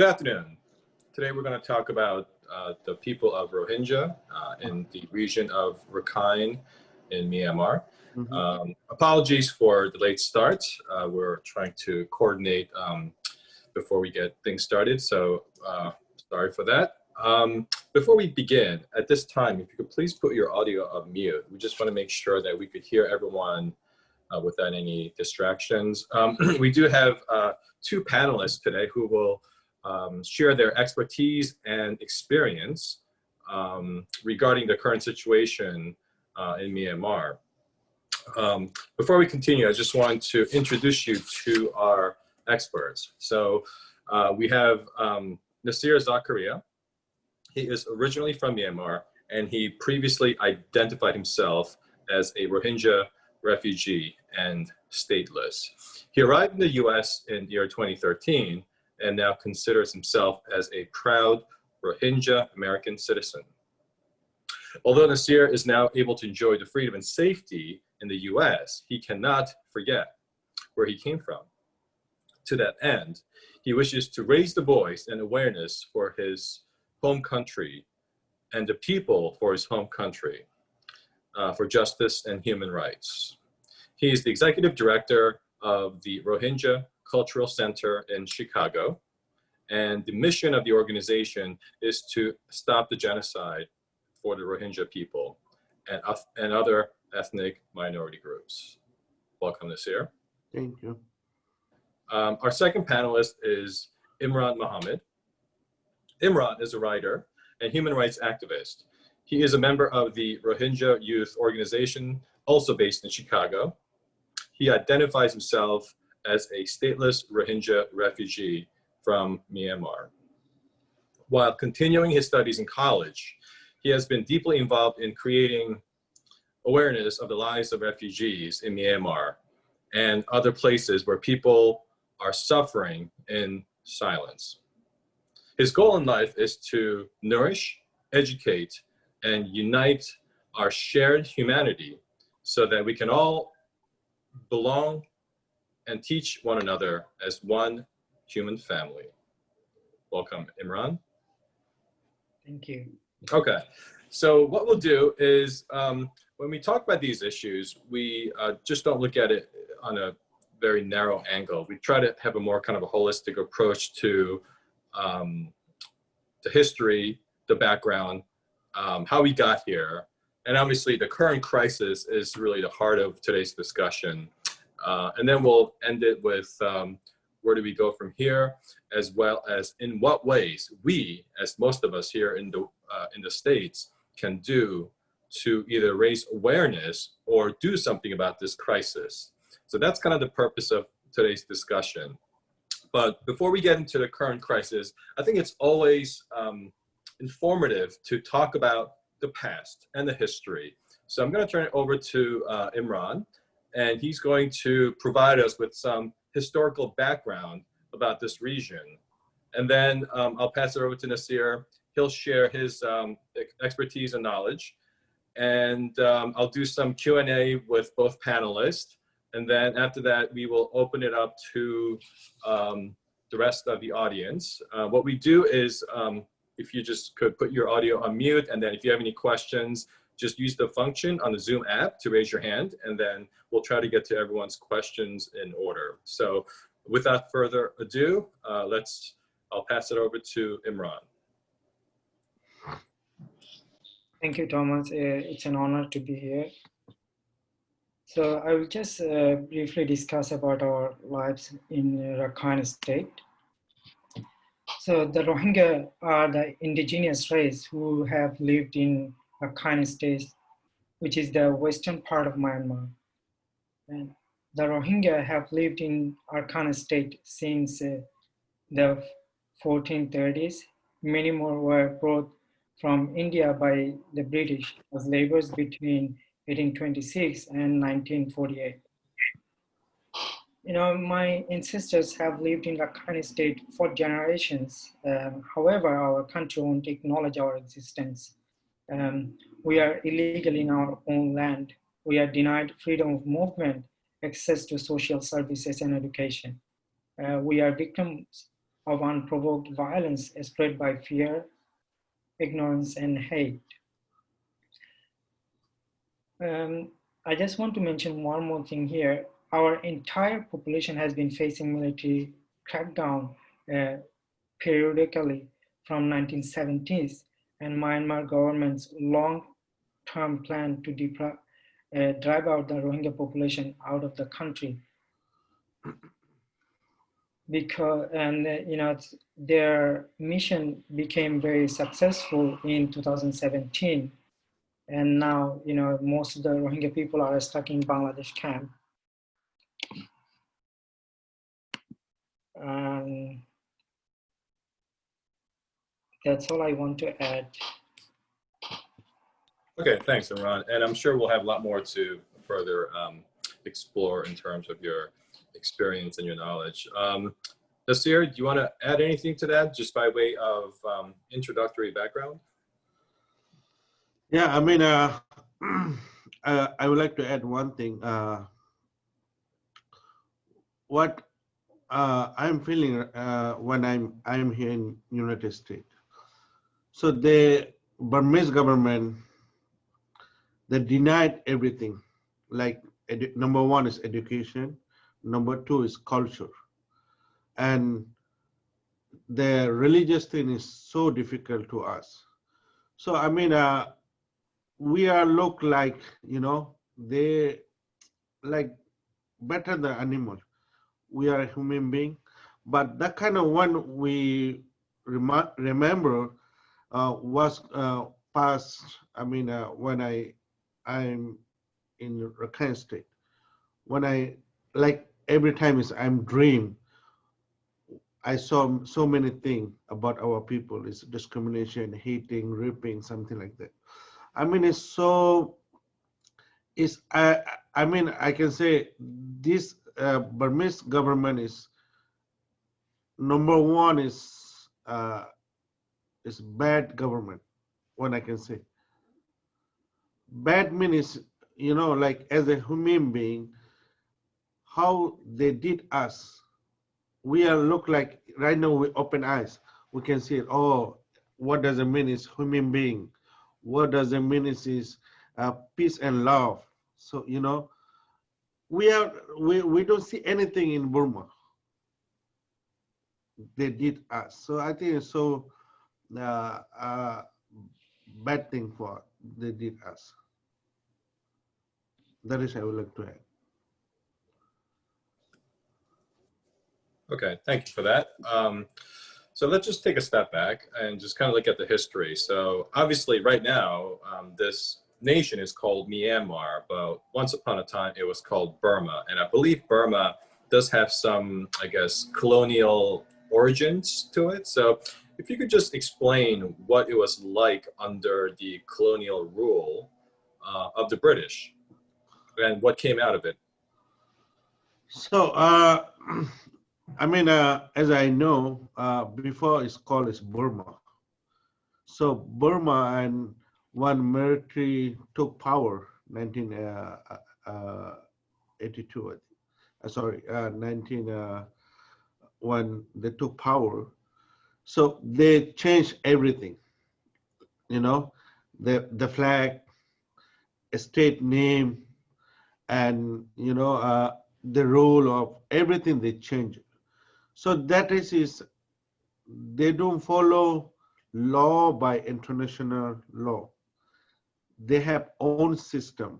Good afternoon. Today we're going to talk about the people of Rohingya in the region of Rakhine in Myanmar. Apologies for the late start. We're trying to coordinate before we get things started, so sorry for that. Before we begin, at this time, if you could please put your audio on mute. We just want to make sure that we could hear everyone without any distractions. We do have two panelists today who will share their expertise and experience regarding the current situation in Myanmar. Before we continue, I just want to introduce you to our experts. So we have Nasir Zakaria. He is originally from Myanmar, and he previously identified himself as a Rohingya refugee and stateless. He arrived in the US in the year 2013 and now considers himself as a proud Rohingya American citizen. Although Nasir is now able to enjoy the freedom and safety in the US, he cannot forget where he came from. To that end, he wishes to raise the voice and awareness for his home country and the people for his home country for justice and human rights. He is the executive director of the Rohingya Cultural Center in Chicago, and the mission of the organization is to stop the genocide for the Rohingya people and other ethnic minority groups. Welcome, Nasir. Thank you. Our second panelist is Imran Mohammed. Imran is a writer and human rights activist. He is a member of the Rohingya Youth Organization, also based in Chicago. He identifies himself as a stateless Rohingya refugee from Myanmar. While continuing his studies in college, he has been deeply involved in creating awareness of the lives of refugees in Myanmar and other places where people are suffering in silence. His goal in life is to nourish, educate, and unite our shared humanity so that we can all belong and teach one another as one human family. Welcome, Imran. Thank you. Okay, so what we'll do is when we talk about these issues, we just don't look at it on a very narrow angle. We try to have a more kind of a holistic approach to the history, the background, how we got here, and obviously the current crisis is really the heart of today's discussion. And then we'll end it with where do we go from here, as well as in what ways we, as most of us here in the States, can do to either raise awareness or do something about this crisis. So that's kind of the purpose of today's discussion. But before we get into the current crisis, I think it's always informative to talk about the past and the history. So I'm going to turn it over to Imran, and he's going to provide us with some historical background about this region. And then I'll pass it over to Nasir. He'll share his expertise and knowledge. And I'll do some Q&A with both panelists. And then after that, we will open it up to the rest of the audience. What we do is, if you just could put your audio on mute, and then if you have any questions, just use the function on the Zoom app to raise your hand, and then we'll try to get to everyone's questions in order. So without further ado, I'll pass it over to Imran. Thank you, Thomas. It's an honor to be here. So I will just briefly discuss about our lives in Rakhine State. So the Rohingya are the indigenous race who have lived in Rakhine State, which is the western part of Myanmar. And the Rohingya have lived in Rakhine State since the 1430s. Many more were brought from India by the British as laborers between 1826 and 1948. You know, my ancestors have lived in Rakhine State for generations. However, our country won't acknowledge our existence. We are illegal in our own land. We are denied freedom of movement, access to social services and education. We are victims of unprovoked violence spread by fear, ignorance, and hate. I just want to mention one more thing here. Our entire population has been facing military crackdown periodically from 1970s, and Myanmar government's long-term plan to drive out the Rohingya population out of the country. Because, and their mission became very successful in 2017. And now, most of the Rohingya people are stuck in Bangladesh camp. That's all I want to add. Okay, thanks, Imran. And I'm sure we'll have a lot more to further explore in terms of your experience and your knowledge. Nasir, do you want to add anything to that, just by way of introductory background? Yeah, I mean, I would like to add one thing. What I'm feeling when I'm here in United States. So the Burmese government, they denied everything. Like number one is education, number two is culture, and the religious thing is so difficult to us. So I mean, we are look like, they like better than animal. We are a human being, but that kind of one we remember was past. I mean, when I'm in Rakhine State, when I like every time is I'm dream. I saw so many things about our people. It's discrimination, hating, raping, something like that. I mean, it's so. It's I mean, I can say this Burmese government is number one is bad government. What I can say. Bad means, like as a human being, how they did us. We are look like right now with open eyes. We can see it. Oh, what does it mean is human being? What does it mean is peace and love? So we don't see anything in Burma. They did us. So I think it's so bad thing for they did us. That is I would like to add. Okay, thank you for that. So let's just take a step back and just kind of look at the history. So obviously right now, this nation is called Myanmar, but once upon a time it was called Burma. And I believe Burma does have some, I guess, colonial origins to it. So if you could just explain what it was like under the colonial rule of the British and what came out of it. So, I mean, as I know, before it's called as Burma. So Burma and one military took power 1982. Sorry, 19 when they took power. So they changed everything. The flag, a state name, and the role of everything they change. So that is they don't follow law by international law. They have own system.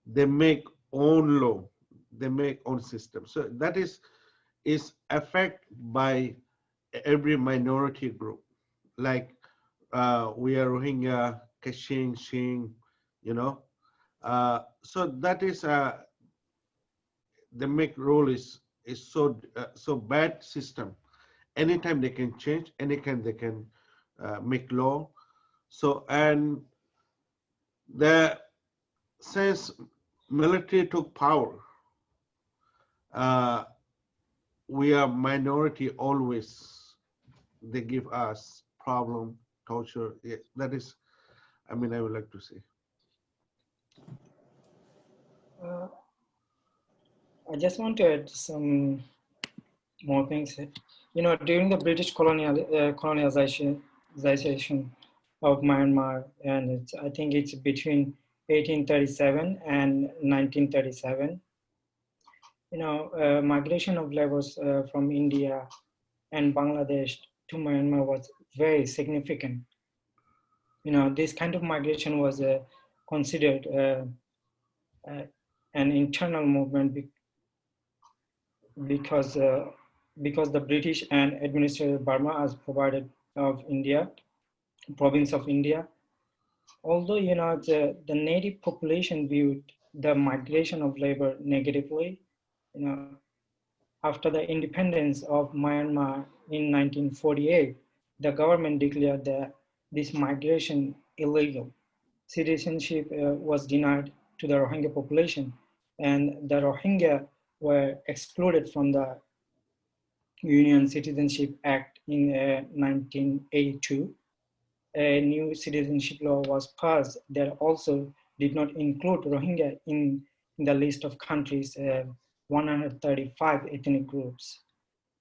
They make own law. They make own system. So that is affected by every minority group. Like we are Rohingya, Kachin, Shing, so that is the make rule is so bad system. Anytime they can change, anytime they can make law. So and since military took power, we are minority always. They give us problem, torture. Yeah, that is, I mean, I would like to say. I just want to add some more things. You know, during the British colonization of Myanmar, and I think it's between 1837 and 1937. You know, migration of laborers from India and Bangladesh to Myanmar was very significant. You know, this kind of migration was considered an internal movement because the British and administrated Burma as provided of India, province of India. Although, you know, the native population viewed the migration of labor negatively, you know, after the independence of Myanmar in 1948, the government declared this migration illegal. Citizenship was denied to the Rohingya population, and the Rohingya were excluded from the Union Citizenship Act in 1982. A new citizenship law was passed that also did not include Rohingya in the list of countries' 135 ethnic groups.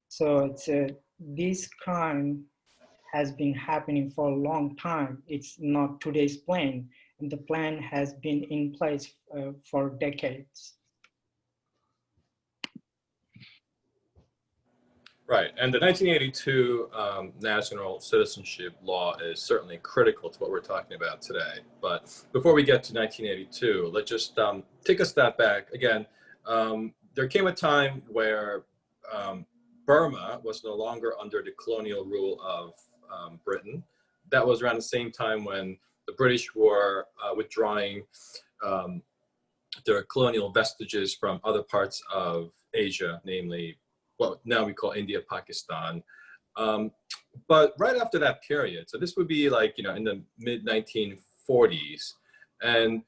So it's this crime has been happening for a long time. It's not today's plan, and the plan has been in place for decades. Right, and the 1982 National Citizenship Law is certainly critical to what we're talking about today. But before we get to 1982, let's just take a step back. Again, there came a time where Burma was no longer under the colonial rule of Britain. That was around the same time when the British were withdrawing their colonial vestiges from other parts of Asia, namely what now we call India, Pakistan. But right after that period, so this would be like, you know, in the mid 1940s. And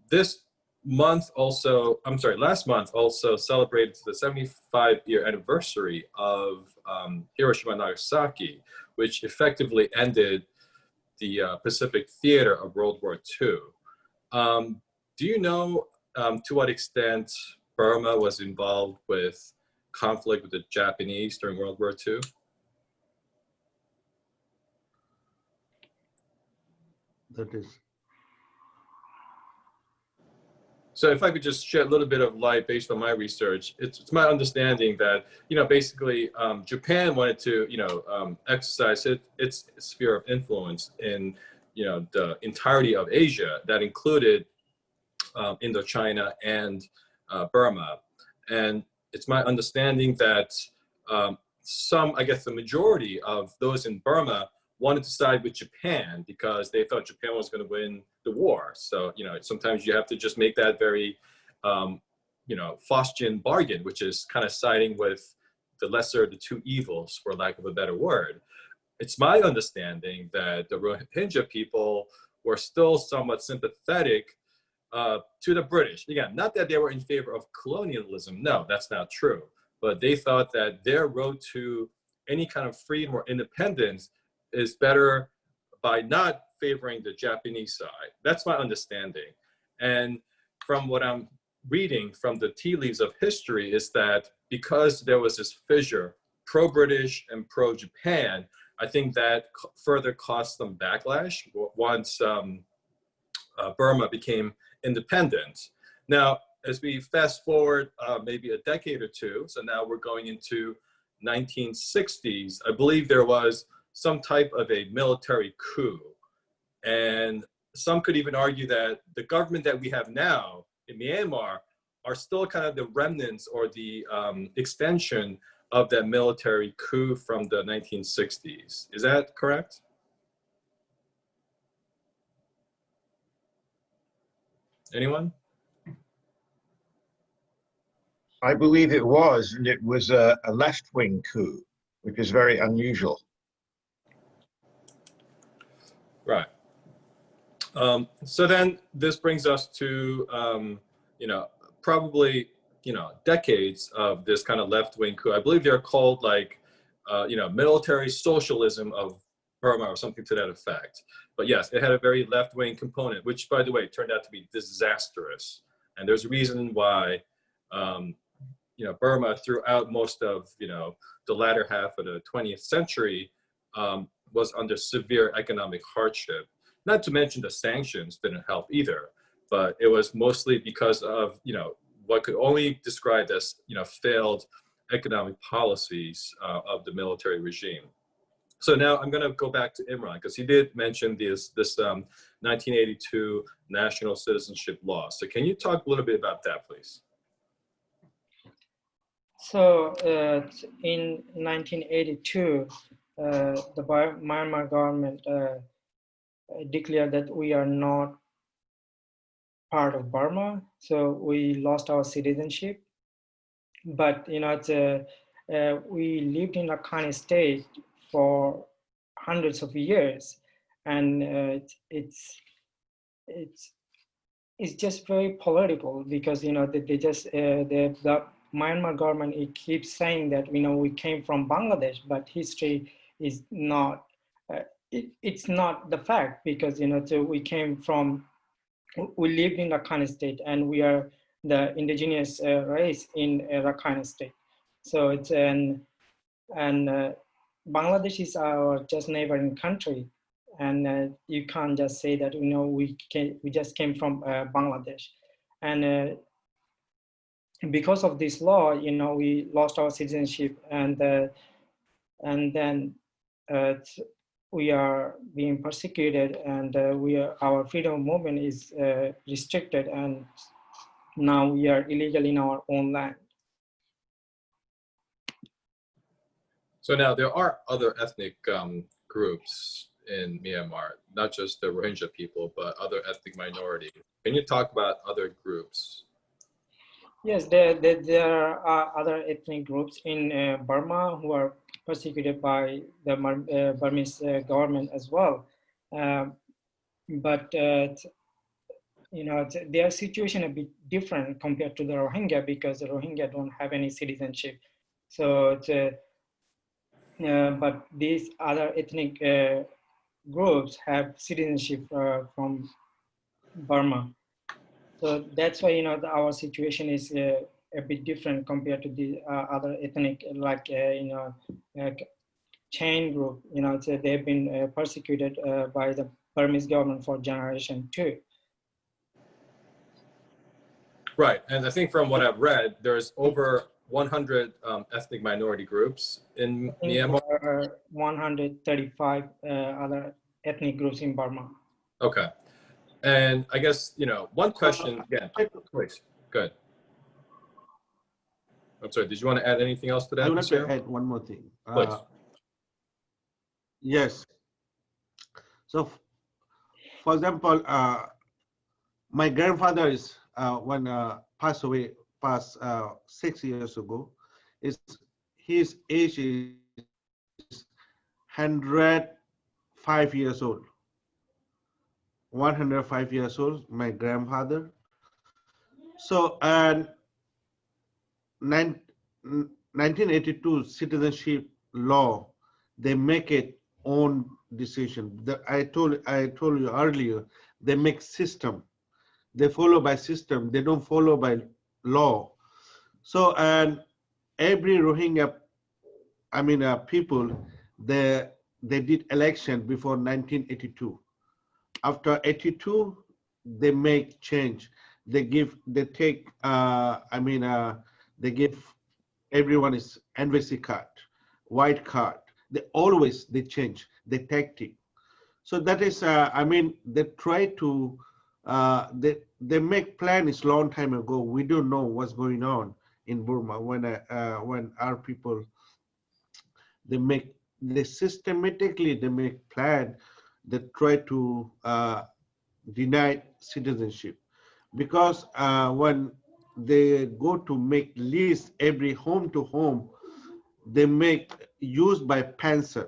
this month also, I'm sorry, last month also celebrated the 75-year anniversary of Hiroshima and Nagasaki, which effectively ended the Pacific theater of World War II. Do you know to what extent Burma was involved with conflict with the Japanese during World War II? That is. So if I could just shed a little bit of light based on my research, it's my understanding that, you know, basically Japan wanted to, you know, exercise its sphere of influence in, you know, the entirety of Asia. That included Indochina and Burma. And it's my understanding that I guess the majority of those in Burma wanted to side with Japan because they thought Japan was going to win the war. So, you know, sometimes you have to just make that very, you know, Faustian bargain, which is kind of siding with the lesser of the two evils, for lack of a better word. It's my understanding that the Rohingya people were still somewhat sympathetic to the British. Again, not that they were in favor of colonialism. No, that's not true. But they thought that their road to any kind of freedom or independence is better by not favoring the Japanese side. That's my understanding. And from what I'm reading from the tea leaves of history is that because there was this fissure, pro-British and pro-Japan, I think that further caused some backlash once Burma became independent. Now, as we fast forward maybe a decade or two, so now we're going into 1960s, I believe there was some type of a military coup. And some could even argue that the government that we have now in Myanmar are still kind of the remnants or the extension of that military coup from the 1960s. Is that correct? Anyone? I believe it was, and it was a left-wing coup, which is very unusual. Right. So then this brings us to, you know, probably, you know, decades of this kind of left-wing coup. I believe they're called like, you know, military socialism of Burma or something to that effect. But yes, it had a very left-wing component, which, by the way, turned out to be disastrous. And there's a reason why Burma throughout most of, the latter half of the 20th century was under severe economic hardship. Not to mention the sanctions didn't help either, but it was mostly because of, what could only describe as, failed economic policies of the military regime. So now I'm going to go back to Imran because he did mention this 1982 National Citizenship Law. So can you talk a little bit about that, please? So in 1982, the Myanmar government declared that we are not part of Burma, so we lost our citizenship. But we lived in Rakhine State for hundreds of years, and it's just very political because the Myanmar government, it keeps saying that we came from Bangladesh, but history is not it's not the fact, because so we lived in Rakhine State and we are the indigenous race in Rakhine State. So it's Bangladesh is our just neighboring country, and you can't just say that we just came from Bangladesh, and because of this law, we lost our citizenship, and then we are being persecuted, and our freedom of movement is restricted, and now we are illegal in our own land. So now there are other ethnic groups in Myanmar, not just the Rohingya people, but other ethnic minorities. Can you talk about other groups? Yes, there are other ethnic groups in Burma who are persecuted by the Burmese government as well. But their situation a bit different compared to the Rohingya, because the Rohingya don't have any citizenship. So, but these other ethnic groups have citizenship from Burma. So that's why our situation is a bit different compared to the other ethnic, like Chain group. So they've been persecuted by the Burmese government for generation too. Right, and I think from what I've read, there's over 100 ethnic minority groups in Myanmar. There are 135 other ethnic groups in Burma. Okay, and I guess one question again. Please, go ahead. I'm sorry. Did you want to add anything else to that? I would like to add one more thing. Please. Yes. So, for example, my grandfather is passed away 6 years ago. His age is 105 years old. 105 years old, my grandfather. So, 1982 Citizenship Law, they make it own decision. I told you earlier, they make system. They follow by system. They don't follow by law. So, and every Rohingya, people, they did election before 1982. After 82, they make change. They give everyone is NVC card, white card. They change the tactic. So that is, they try to, they make plans long time ago. We don't know what's going on in Burma when our people, they systematically make plan that try to deny citizenship, because when they go to make list every home to home, they make used by pencil.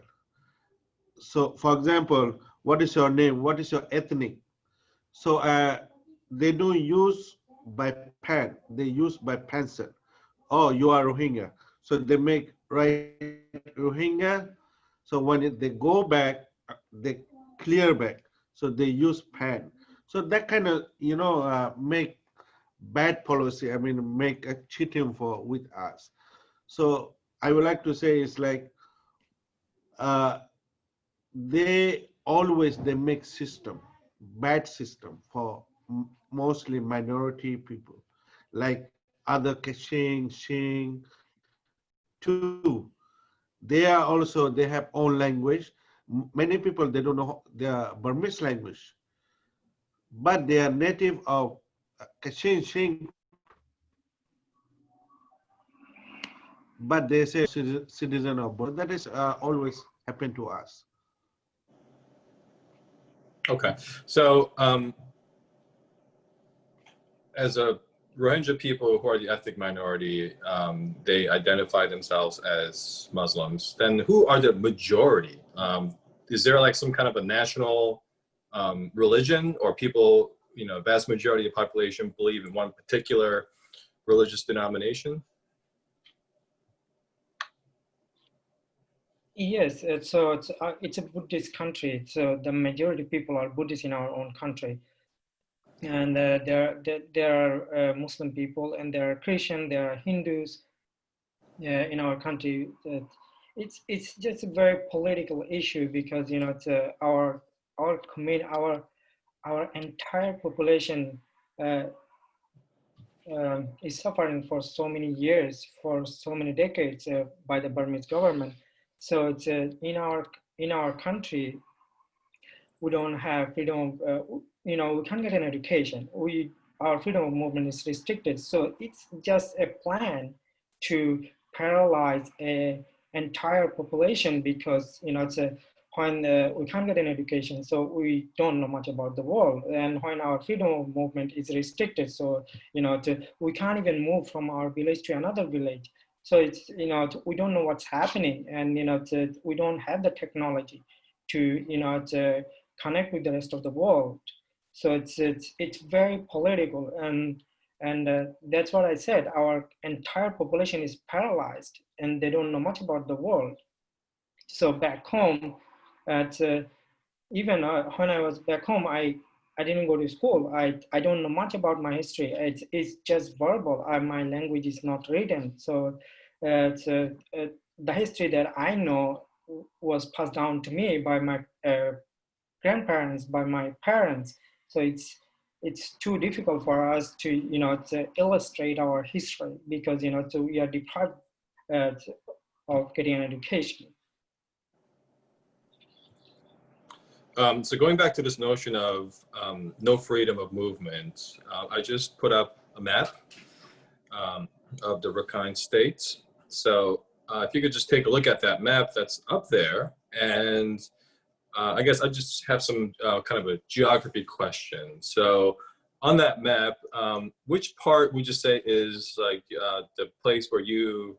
So, for example, what is your name? What is your ethnic? So they don't use by pen. They use by pencil. Oh, you are Rohingya. So they make right Rohingya. So when they go back, they clear back. So they use pen. So that kind of make bad policy, I mean, make a cheating for with us. So I would like to say it's like they make system, bad system for mostly minority people, like other Kashing, Shing, too. They are also, they have own language. Many people, they don't know their Burmese language, but they are native of Kashing, Shing, but they say citizen of Burma. That is always happened to us. Okay, so as a Rohingya people who are the ethnic minority, they identify themselves as Muslims. Then who are the majority? Is there like some kind of a national religion, or people, you know, vast majority of the population believe in one particular religious denomination? Yes, it's a Buddhist country. So the majority of people are Buddhist in our own country. And there are Muslim people, and there are Christian, there are Hindus in our country. It's just a very political issue, because you know it's, our entire population is suffering for so many years, for so many decades by the Burmese government. So it's in our country, we don't have freedom. You know, we can't get an education. Our freedom of movement is restricted. So it's just a plan to paralyze an entire population, because you know it's when we can't get an education, so we don't know much about the world, and when our freedom of movement is restricted, so you know we can't even move from our village to another village. So it's, you know, we don't know what's happening, and you know we don't have the technology to, you know, to connect with the rest of the world. So it's very political, and that's what I said. Our entire population is paralyzed, and they don't know much about the world. So back home, at even when I was back home, I didn't go to school. I don't know much about my history. It's just verbal. My language is not written. So the history that I know was passed down to me by my grandparents, by my parents. So it's too difficult for us to, you know, to illustrate our history, because you know, so we are deprived of getting an education. So going back to this notion of no freedom of movement, I just put up a map of the Rakhine States. So if you could just take a look at that map that's up there, and I guess I just have some kind of a geography question. So on that map, which part would you say is like the place where you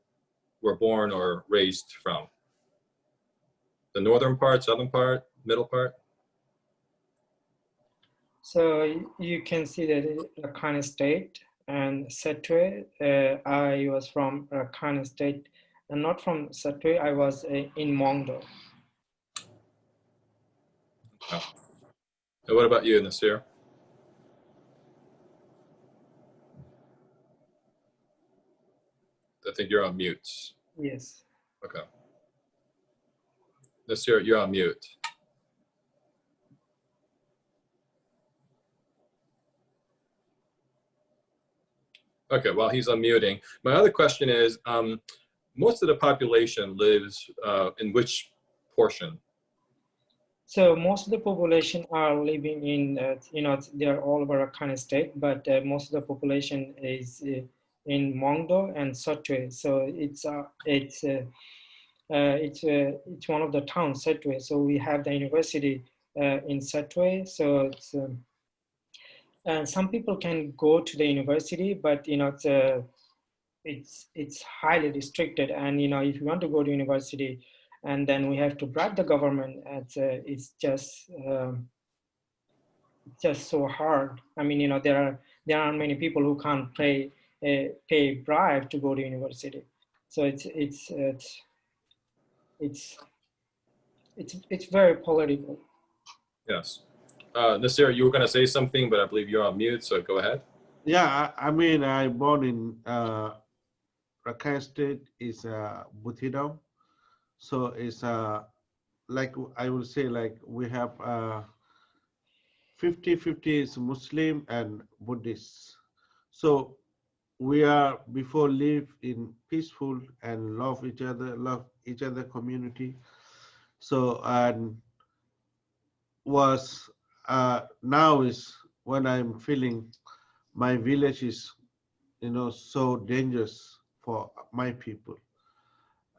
were born or raised from? The northern part, southern part, middle part? So you can see that Rakhine State and Setwe. I was from Rakhine State, and not from Setwe. I was in Mongdo. Oh. And what about you, Nasir? I think you're on mute. Yes. Okay. Nasir, you're on mute. Okay, while he's unmuting, my other question is, most of the population lives in which portion? So most of the population are living in, you know, they're all over Rakhine State, but most of the population is in Mongdo and Setwe. So it's one of the towns, Setwe. So we have the university in Setwe. So it's, some people can go to the university, but you know it's highly restricted. And you know, if you want to go to university, and then we have to bribe the government, it's just so hard. I mean, you know, there are many people who can't pay bribe to go to university. So it's very political. Yes. Nasir, you were going to say something, but I believe you're on mute, so go ahead. Yeah, I mean, I born in Rakhine State is Butidam, so it's like I will say like we have 50-50 is Muslim and Buddhist. So we are before live in peaceful and love each other community. So and was now is when I'm feeling my village is so dangerous for my people.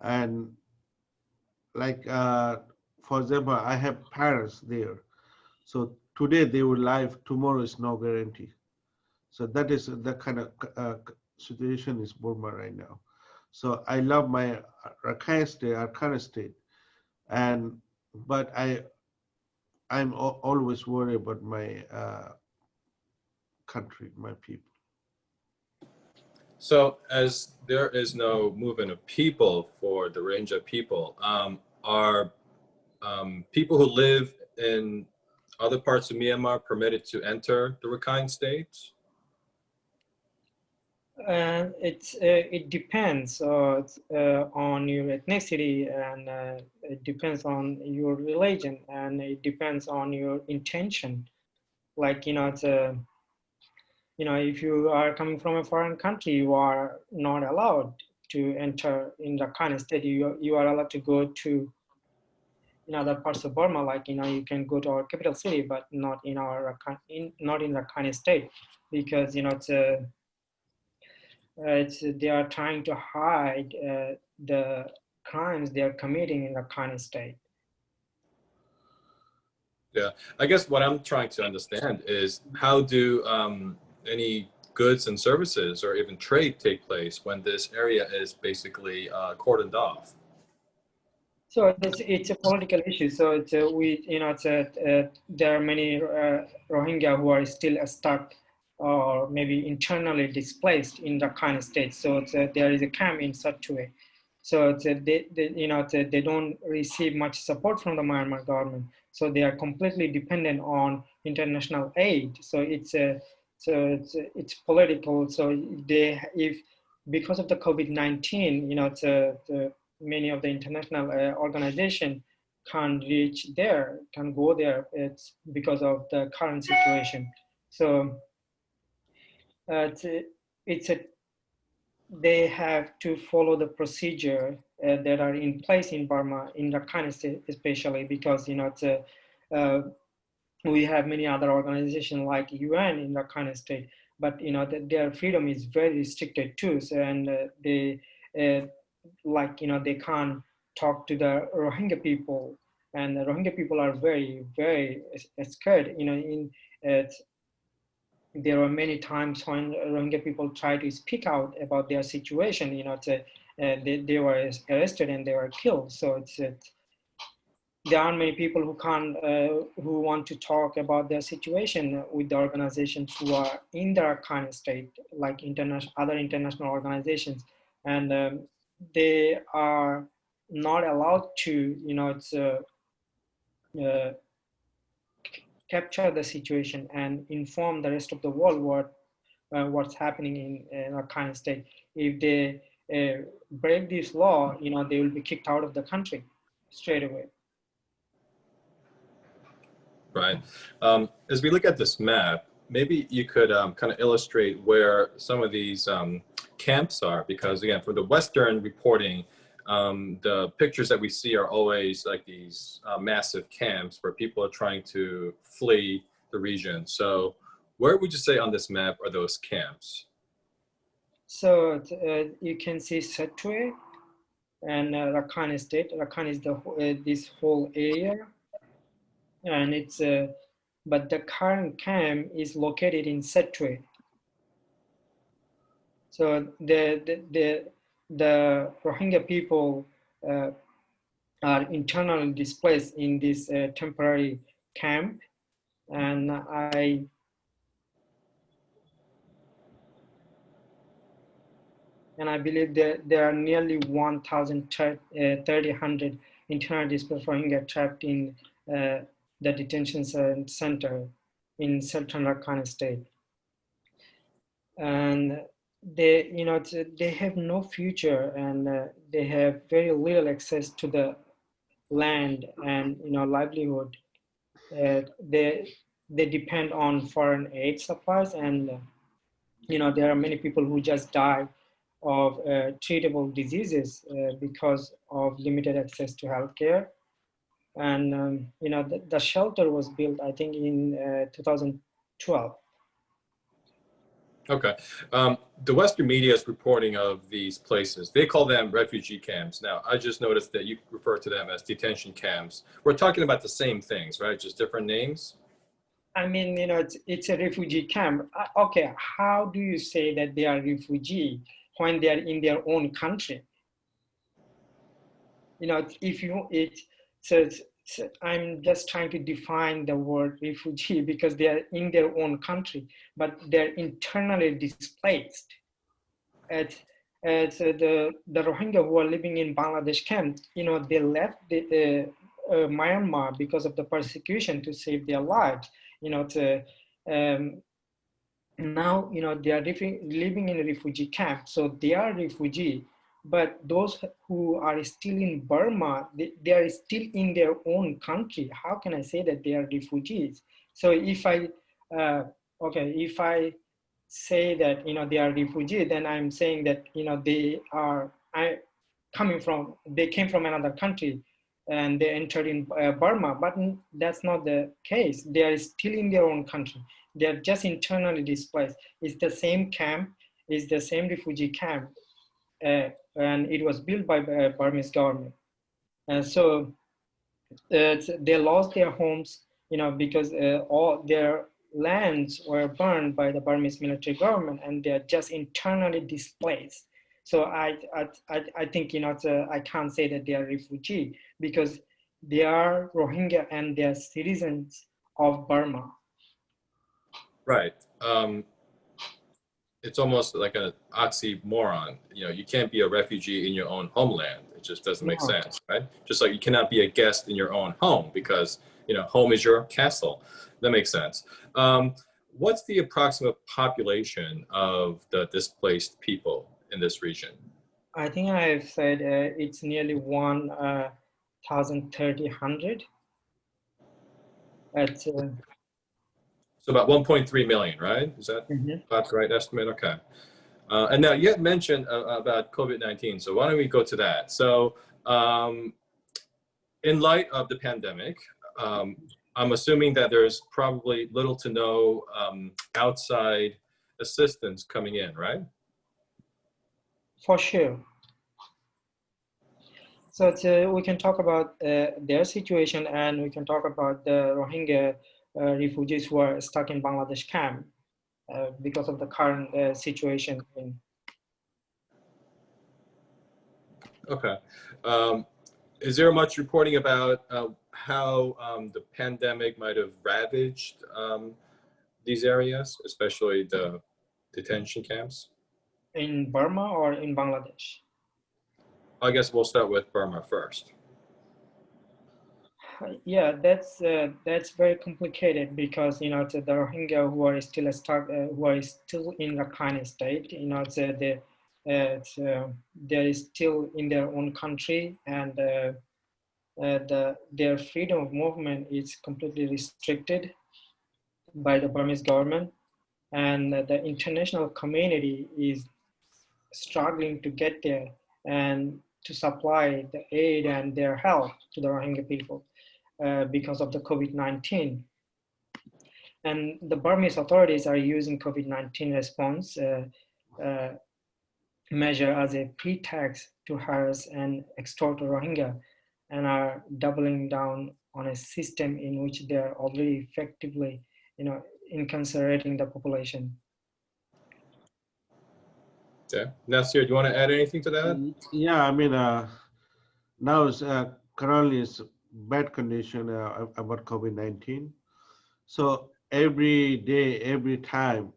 And like for example, I have parents there, so today they will live, tomorrow is no guarantee. So that is the kind of situation is Burma right now. So I love my Rakhine State, Arkhana State, and but I'm always worried about my country, my people. So as there is no movement of people for the Rohingya people, are people who live in other parts of Myanmar permitted to enter the Rakhine States? It depends on your ethnicity, and it depends on your religion, and it depends on your intention. Like if you are coming from a foreign country, you are not allowed to enter in the Rakhine State. You are allowed to go to in other parts of Burma, like you can go to our capital city, but not in our not in the Rakhine State, because they are trying to hide the crimes they are committing in the Rakhine State. Yeah, I guess what I'm trying to understand is how do any goods and services or even trade take place when this area is basically cordoned off? So it's a political issue. So there are many Rohingya who are still stuck or maybe internally displaced in the Rakhine State. So there is a camp in such a way. So they don't receive much support from the Myanmar government. So they are completely dependent on international aid. So it's political. So if because of the COVID-19, many of the international organization can't reach there, can go there. It's because of the current situation. So they have to follow the procedure that are in place in Burma, in Rakhine State especially, because we have many other organizations like UN in Rakhine State, but their freedom is very restricted too. So, and they can't talk to the Rohingya people, and the Rohingya people are very, very scared. There are many times when Rohingya people try to speak out about their situation. They were arrested and they were killed. So there aren't many people who want to talk about their situation with the organizations who are in the Rakhine State, like other international organizations, and they are not allowed to capture the situation and inform the rest of the world what's happening in Rakhine State. If they break this law, they will be kicked out of the country straight away. Right. As we look at this map, maybe you could kind of illustrate where some of these camps are, because again, for the Western reporting, the pictures that we see are always like these massive camps where people are trying to flee the region. So where would you say on this map are those camps? So you can see Satwe and Rakhine State. Rakhine is this whole area, and it's but the current camp is located in Satwe. So the Rohingya people are internally displaced in this temporary camp, and I believe that there are nearly 1,300 internally displaced Rohingya trapped in the detention center in Southern Rakhine State. and they, they have no future, and they have very little access to the land and livelihood. They depend on foreign aid supplies, and there are many people who just die of treatable diseases because of limited access to healthcare. And the shelter was built, I think, in 2012. Okay. The Western media is reporting of these places. They call them refugee camps. Now, I just noticed that you refer to them as detention camps. We're talking about the same things, right? Just different names? I mean, it's a refugee camp. Okay, how do you say that they are refugee when they are in their own country? If you, so I'm just trying to define the word refugee because they are in their own country, but they're internally displaced. The Rohingya who are living in Bangladesh camp, they left Myanmar because of the persecution to save their lives. Now, they are living in a refugee camp, so they are refugee. But those who are still in Burma, they are still in their own country. How can I say that they are refugees? So if I say that they are refugees, then I'm saying that they came from another country and they entered in Burma, but that's not the case. They are still in their own country. They are just internally displaced. It's the same camp, it's the same refugee camp, and it was built by Burmese government. And so they lost their homes, because all their lands were burned by the Burmese military government, and they're just internally displaced. So I think I can't say that they are refugee because they are Rohingya and they are citizens of Burma. Right. It's almost like an oxymoron. You can't be a refugee in your own homeland. It just doesn't make sense, right? Just like you cannot be a guest in your own home because home is your castle. That makes sense. What's the approximate population of the displaced people in this region? I think I've said it's nearly 1,300. So about 1.3 million, right? Is that about the right estimate? Okay. And now you had mentioned about COVID-19. So why don't we go to that? So in light of the pandemic, I'm assuming that there's probably little to no outside assistance coming in, right? For sure. So we can talk about their situation, and we can talk about the Rohingya refugees who are stuck in Bangladesh camp because of the current situation. Okay. Is there much reporting about how the pandemic might have ravaged these areas, especially the detention camps? In Burma or in Bangladesh? I guess we'll start with Burma first. Yeah, that's very complicated because the Rohingya who are still stuck, who are still in Rakhine State, they're still in their own country, and their freedom of movement is completely restricted by the Burmese government, and the international community is struggling to get there and to supply the aid and their help to the Rohingya people because of the COVID-19. And the Burmese authorities are using COVID-19 response measure as a pretext to harass and extort the Rohingya, and are doubling down on a system in which they are already effectively, incarcerating the population. Yeah. Nasir, do you want to add anything to that? Yeah, I mean, now it's currently it's bad condition about COVID-19. So every day, every time,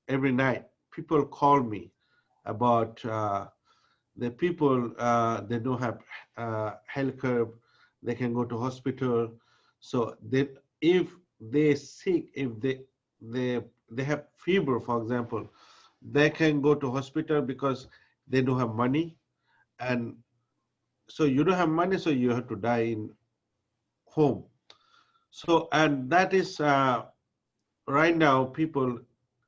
every night, people call me about the people they don't have healthcare, they can go to hospital. So if they sick, if they have fever, for example, they can go to hospital because they don't have money. And so you don't have money, so you have to die in home. So, and that is right now people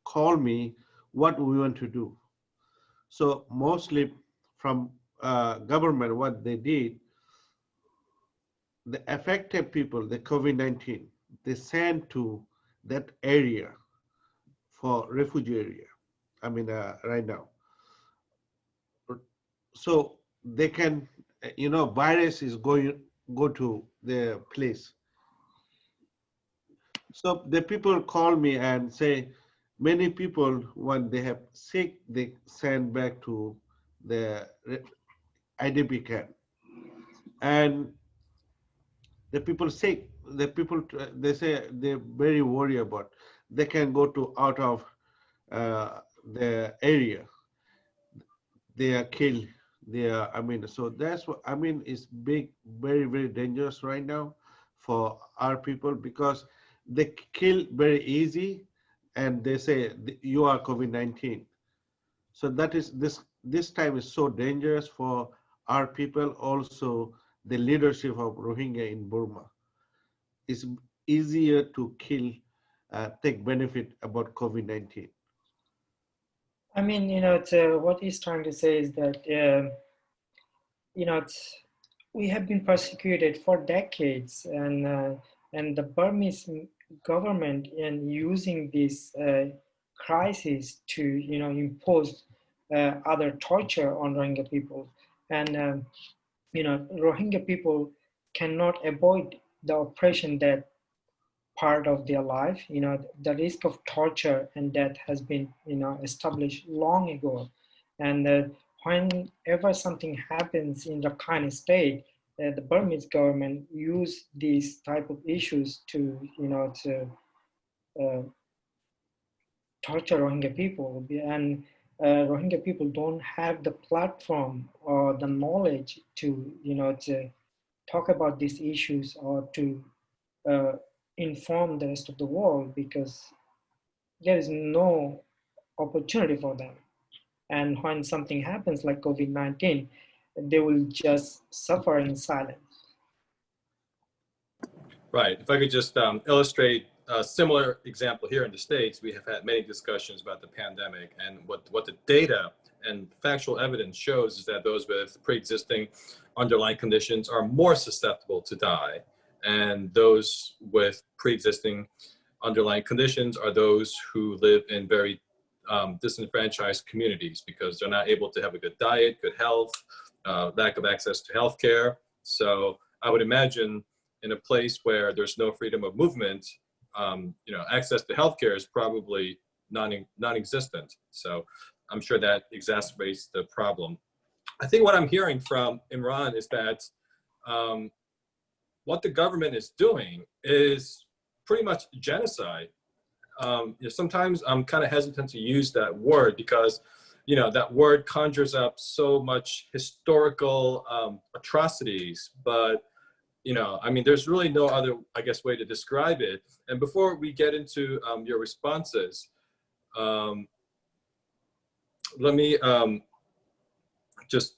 call me what we want to do. So mostly from government, what they did, the affected people, the COVID-19, they sent to that area for refugee area. I mean, right now. So they can, virus is go to the place. So the people call me and say, many people, when they have sick, they send back to the IDP camp. And the people sick, they say they're very worried about, they can go to out of the area. They are killed. They are, so that's what, it's big, very, very dangerous right now for our people because they kill very easy and they say you are COVID-19. So that is, this time is so dangerous for our people. Also, the leadership of Rohingya in Burma. It's easier to kill, take benefit about COVID-19. I mean, what he's trying to say is that, we have been persecuted for decades, and the Burmese government in using this crisis to, impose other torture on Rohingya people. And, Rohingya people cannot avoid the oppression that part of their life. The risk of torture and death has been, established long ago. And whenever something happens in Rakhine State, the Burmese government use these type of issues to, torture Rohingya people. And Rohingya people don't have the platform or the knowledge to, to talk about these issues or to inform the rest of the world because there is no opportunity for them. And when something happens like COVID-19, they will just suffer in silence. Right. If I could just illustrate a similar example here in the States, we have had many discussions about the pandemic, and what the data and factual evidence shows is that those with pre-existing underlying conditions are more susceptible to die. And those with pre-existing underlying conditions are those who live in very disenfranchised communities because they're not able to have a good diet, good health, lack of access to healthcare. So I would imagine in a place where there's no freedom of movement, access to healthcare is probably non-existent. So I'm sure that exacerbates the problem. I think what I'm hearing from Imran is that what the government is doing is pretty much genocide. Sometimes I'm kind of hesitant to use that word because, that word conjures up so much historical atrocities, but there's really no other, way to describe it. And before we get into your responses, let me just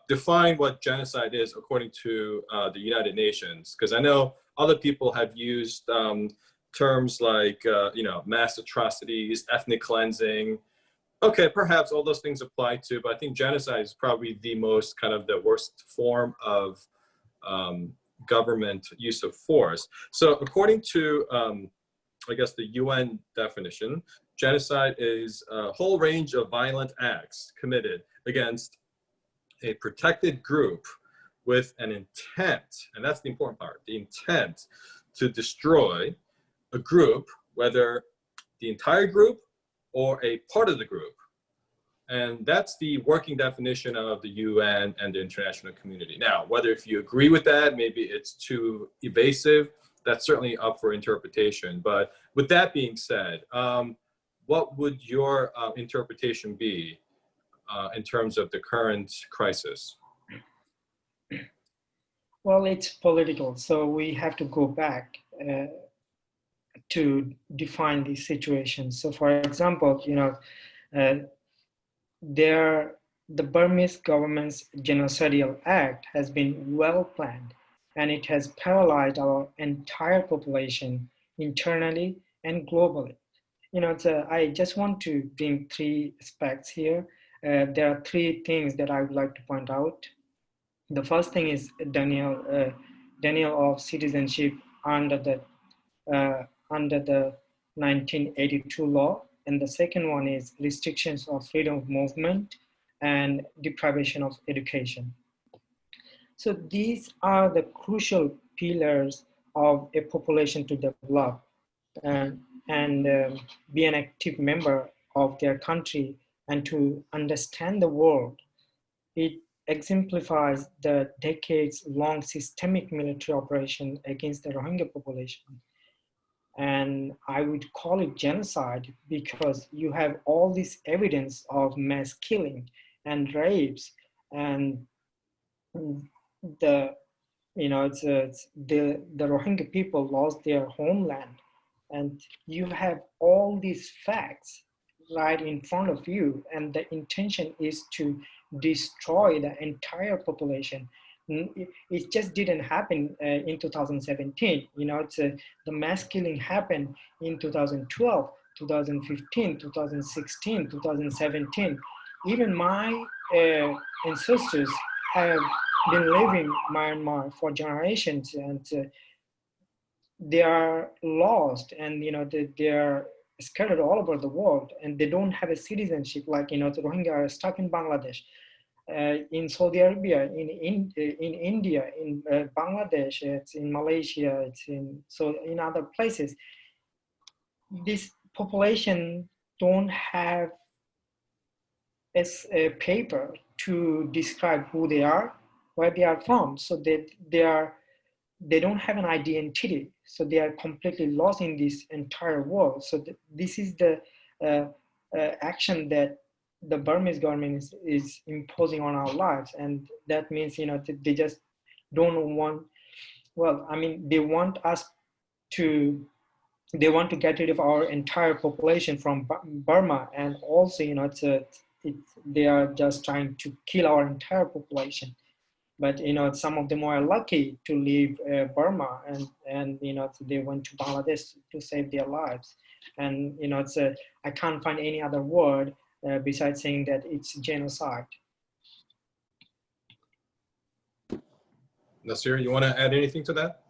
define what genocide is according to the United Nations, because I know other people have used terms like, mass atrocities, ethnic cleansing. Okay, perhaps all those things apply to, but I think genocide is probably the most kind of the worst form of government use of force. So according to, the UN definition, genocide is a whole range of violent acts committed against a protected group with an intent, and that's the important part, the intent to destroy a group, whether the entire group or a part of the group. And that's the working definition of the UN and the international community. Now, whether if you agree with that, maybe it's too evasive, that's certainly up for interpretation. But with that being said, what would your interpretation be in terms of the current crisis? Well, it's political, so we have to go back to define these situations. So for example, The Burmese government's Genocidal Act has been well planned, and it has paralyzed our entire population internally and globally. I just want to bring three aspects here. There are three things that I would like to point out. The first thing is denial of citizenship under the 1982 law, and the second one is restrictions of freedom of movement and deprivation of education. So these are the crucial pillars of a population to develop and be an active member of their country and to understand the world. It exemplifies the decades-long systemic military operation against the Rohingya population. And I would call it genocide because you have all this evidence of mass killing and rapes, and the Rohingya people lost their homeland, and you have all these facts right in front of you, and the intention is to destroy the entire population. It just didn't happen in 2017. The mass killing happened in 2012, 2015, 2016, 2017. Even my ancestors have been living in Myanmar for generations, and they are lost, and they are scattered all over the world, and they don't have a citizenship. Like the Rohingya are stuck in Bangladesh, in Saudi Arabia, in India, in Bangladesh, it's in Malaysia, it's in other places. This population don't have a paper to describe who they are, where they are from, so that they don't have an identity, so they are completely lost in this entire world. So this is the action that the Burmese government is imposing on our lives, and that means they just don't want. Well, I mean, they want to get rid of our entire population from Burma, and also they are just trying to kill our entire population. But some of them are lucky to leave Burma, and they went to Bangladesh to save their lives. And I can't find any other word besides saying that it's genocide. Nasir, you want to add anything to that?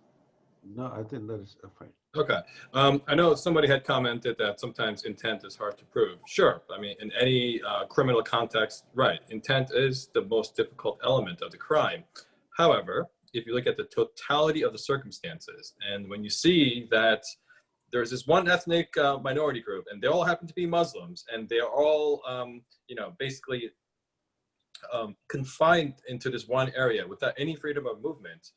No, I think that is fine. Okay. I know somebody had commented that sometimes intent is hard to prove. Sure. I mean, in any criminal context, right, intent is the most difficult element of the crime. However, if you look at the totality of the circumstances, and when you see that there's this one ethnic minority group, and they all happen to be Muslims, and they are all, basically confined into this one area without any freedom of movement,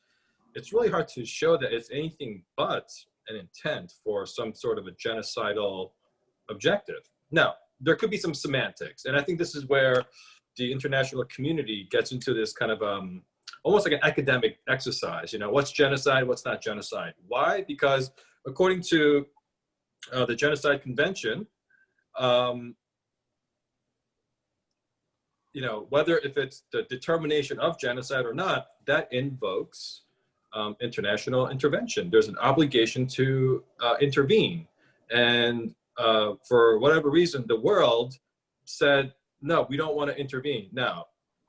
it's really hard to show that it's anything but an intent for some sort of a genocidal objective. Now, there could be some semantics, and I think this is where the international community gets into this kind of almost like an academic exercise. What's genocide, what's not genocide? Why? Because according to the Genocide Convention, whether if it's the determination of genocide or not, that invokes international intervention. There's an obligation to intervene. And for whatever reason, the world said, no, we don't want to intervene. Now,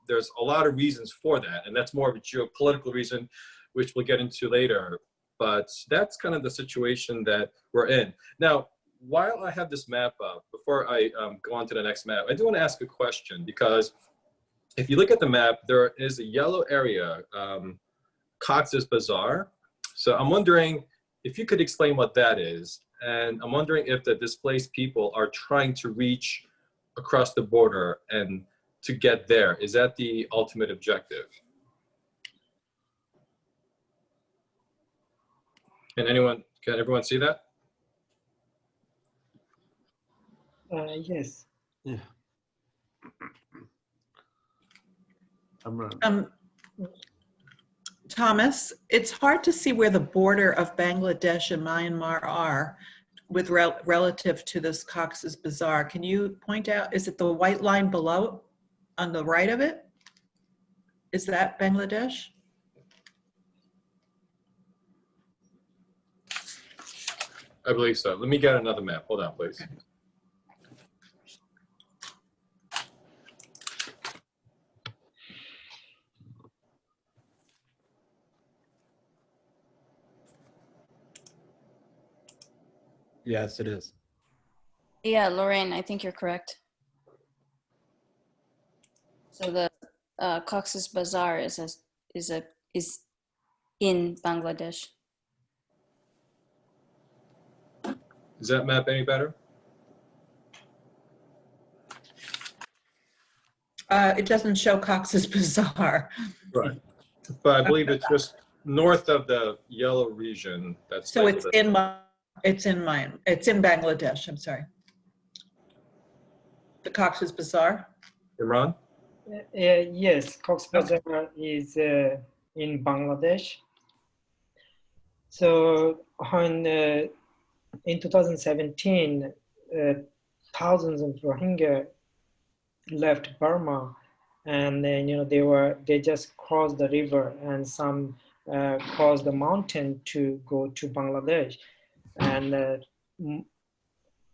there's a lot of reasons for that, and that's more of a geopolitical reason, which we'll get into later. But that's kind of the situation that we're in. Now, while I have this map up, before I go on to the next map, I do want to ask a question, because if you look at the map, there is a yellow area, Cox's Bazar. So I'm wondering if you could explain what that is. And I'm wondering if the displaced people are trying to reach across the border and to get there. Is that the ultimate objective? Can everyone see that? Yes. Yeah. Thomas, it's hard to see where the border of Bangladesh and Myanmar are. with relative to this Cox's Bazar. Can you point out, is it the white line below on the right of it? Is that Bangladesh? I believe so. Let me get another map. Hold on, please. Okay. Yes, it is. Yeah, Lorraine, I think you're correct. So the Cox's Bazar is in Bangladesh. Is that map any better? It doesn't show Cox's Bazar. Right. But I believe it's just north of the yellow region. That's So like it's the- it's in Bangladesh, I'm sorry. The Cox's Bazar? Imran? Yes, Cox's Bazar is in Bangladesh. So in 2017, thousands of Rohingya left Burma, and then they just crossed the river, and some crossed the mountain to go to Bangladesh, and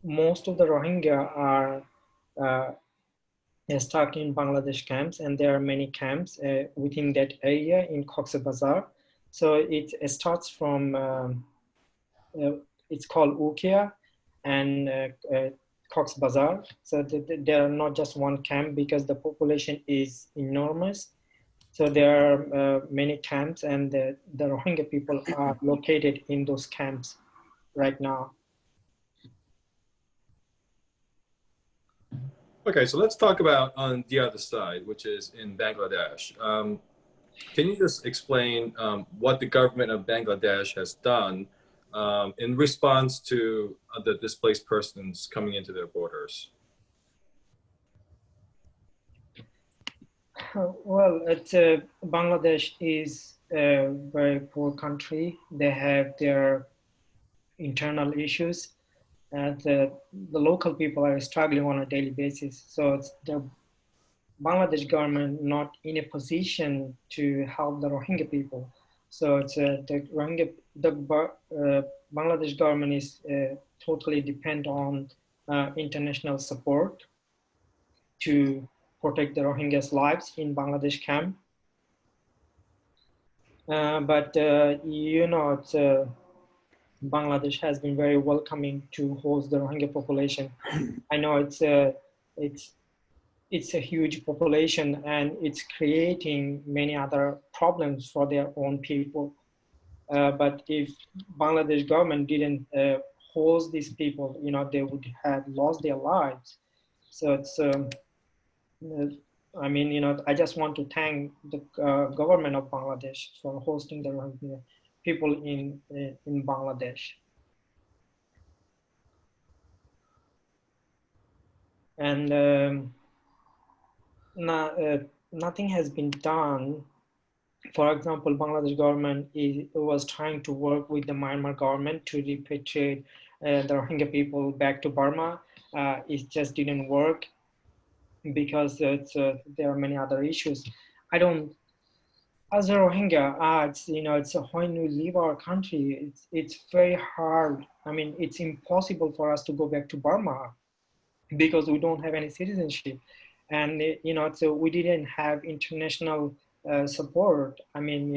most of the Rohingya are stuck in Bangladesh camps, and there are many camps within that area in Cox's Bazar. So it starts from it's called Ukia and Cox's Bazar. So there are not just one camp because the population is enormous. So there are many camps, and the Rohingya people are located in those camps right now. Okay, so let's talk about on the other side, which is in Bangladesh. Can you just explain what the government of Bangladesh has done in response to the displaced persons coming into their borders? Well, Bangladesh is a very poor country. They have their internal issues, and the local people are struggling on a daily basis. So it's the Bangladesh government not in a position to help the Rohingya people. So it's Bangladesh government is totally depend on international support to protect the Rohingyas' lives in Bangladesh camp. But Bangladesh has been very welcoming to host the Rohingya population. I know it's a huge population, and it's creating many other problems for their own people. But if Bangladesh government didn't host these people, they would have lost their lives. So it's, I just want to thank the government of Bangladesh for hosting the Rohingya people in Bangladesh. And nothing has been done. For example, Bangladesh government was trying to work with the Myanmar government to repatriate the Rohingya people back to Burma. It just didn't work because there are many other issues. As a Rohingya, when we leave our country, it's very hard. I mean, it's impossible for us to go back to Burma because we don't have any citizenship, and so we didn't have international support. I mean,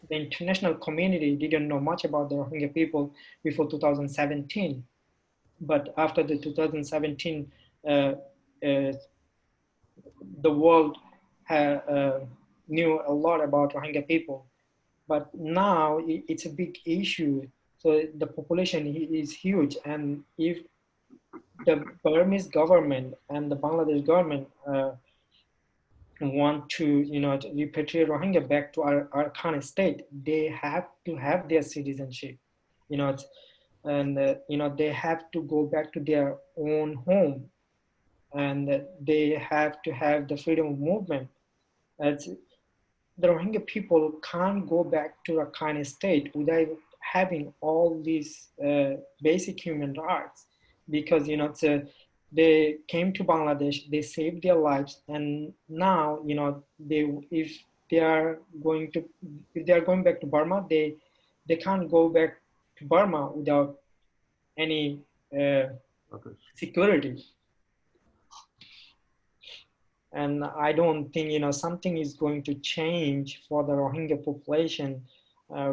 the international community didn't know much about the Rohingya people before 2017, but after the 2017, the world knew a lot about Rohingya people, but now it's a big issue. So the population is huge, and if the Burmese government and the Bangladesh government want to, to repatriate Rohingya back to our Rakhine state, they have to have their citizenship, and they have to go back to their own home, and they have to have the freedom of movement. The Rohingya people can't go back to Rakhine state without having all these basic human rights, because they came to Bangladesh, they saved their lives, and now if they are going back to Burma, they can't go back to Burma without any security. And I don't think something is going to change for the Rohingya population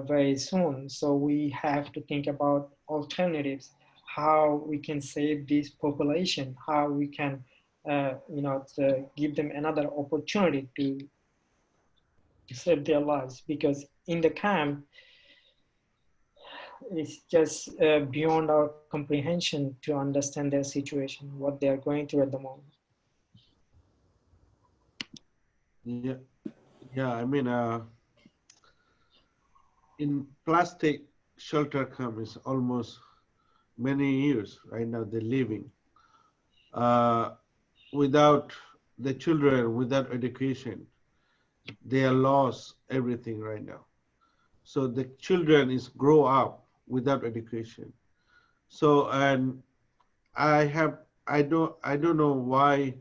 very soon. So we have to think about alternatives, how we can save this population, how we can to give them another opportunity to save their lives, because in the camp it's just beyond our comprehension to understand their situation, what they are going through at the moment. Yeah. I mean, in plastic shelter camp is almost many years right now they're living without the children, without education. They are lost everything right now. So the children is grow up without education. So, and I don't know why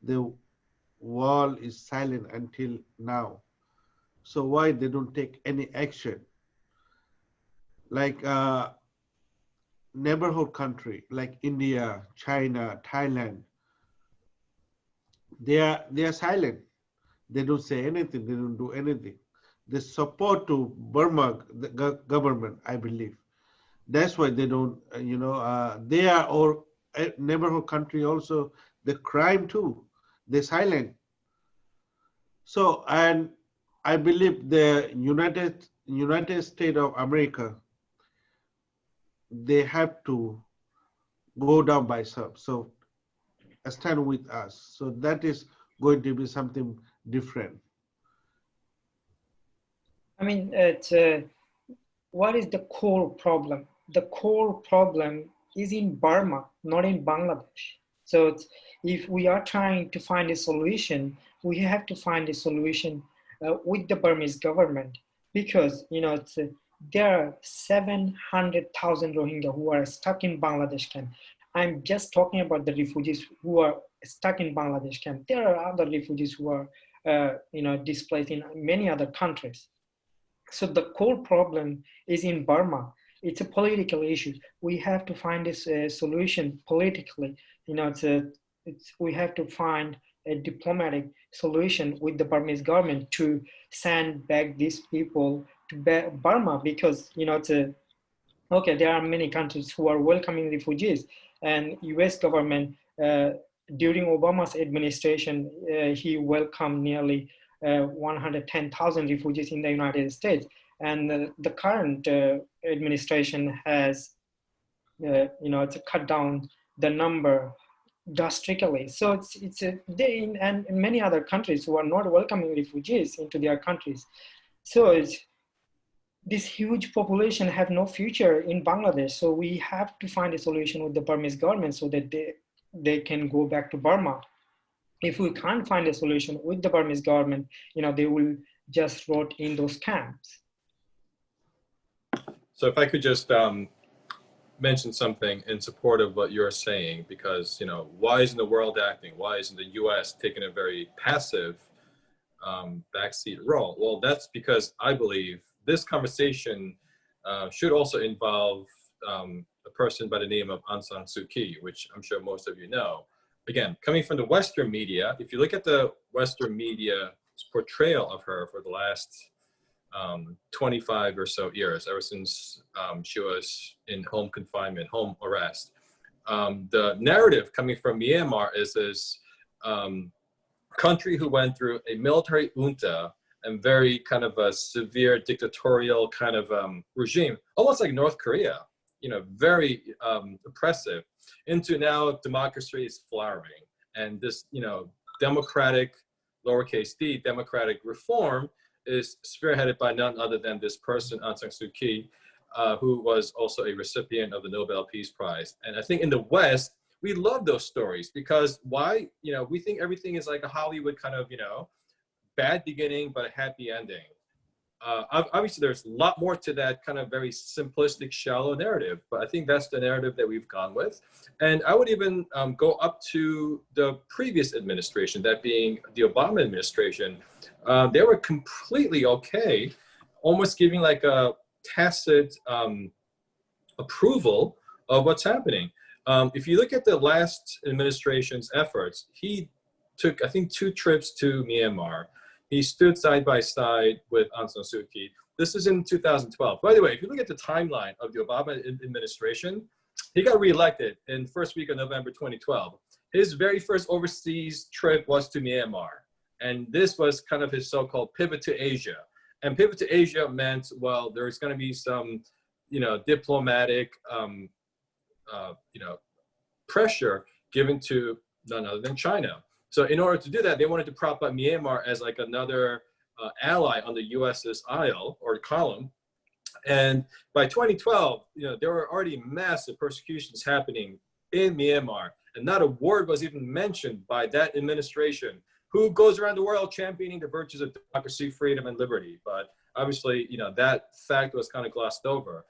the world is silent until now. So why they don't take any action? Like neighborhood country like India, China, Thailand, they are silent. They don't say anything. They don't do anything. They support to Burma the government, I believe. That's why they don't. They are all neighborhood country also. The crime too. They're silent. So, and I believe the United States of America, they have to go down by some. So stand with us. So that is going to be something different. I mean, what is the core problem? The core problem is in Burma, not in Bangladesh. So if we are trying to find a solution, we have to find a solution with the Burmese government, because there are 700,000 Rohingya who are stuck in Bangladesh camp. I'm just talking about the refugees who are stuck in Bangladesh camp. There are other refugees who are displaced in many other countries. So the core problem is in Burma. It's a political issue. We have to find a solution politically. We have to find a diplomatic solution with the Burmese government to send back these people to Burma, because okay, there are many countries who are welcoming refugees, and U.S. government during Obama's administration, he welcomed nearly 110,000 refugees in the United States, and the current administration has to cut down the number drastically. So they and many other countries who are not welcoming refugees into their countries. So this huge population have no future in Bangladesh. So we have to find a solution with the Burmese government so that they can go back to Burma. If we can't find a solution with the Burmese government, they will just rot in those camps. So if I could just mention something in support of what you're saying, because why isn't the world acting? Why isn't the U.S. taking a very passive backseat role? Well, that's because I believe this conversation should also involve a person by the name of Aung San Suu Kyi, which I'm sure most of you know. Again, coming from the Western media, if you look at the Western media's portrayal of her for the last 25 or so years, ever since she was in home confinement, home arrest, the narrative coming from Myanmar is this country who went through a military junta and very kind of a severe dictatorial kind of regime, almost like North Korea, very oppressive, into now democracy is flowering. And this, democratic, lowercase d, democratic reform is spearheaded by none other than this person, Aung San Suu Kyi, who was also a recipient of the Nobel Peace Prize. And I think in the West, we love those stories because why? We think everything is like a Hollywood kind of, bad beginning, but a happy ending. obviously there's a lot more to that kind of very simplistic, shallow narrative, but I think that's the narrative that we've gone with. And I would even go up to the previous administration, that being the Obama administration. They were completely okay, almost giving like a tacit approval of what's happening. If you look at the last administration's efforts, he took, I think, 2 trips to Myanmar. He stood side by side with Aung San Suu Kyi. This is in 2012. By the way, if you look at the timeline of the Obama administration, he got reelected in first week of November 2012. His very first overseas trip was to Myanmar. And this was kind of his so-called pivot to Asia. And pivot to Asia meant, well, there's going to be some, diplomatic, pressure given to none other than China. So in order to do that, they wanted to prop up Myanmar as like another ally on the US's aisle or column. And by 2012, there were already massive persecutions happening in Myanmar. And not a word was even mentioned by that administration, who goes around the world championing the virtues of democracy, freedom, and liberty. But obviously, that fact was kind of glossed over.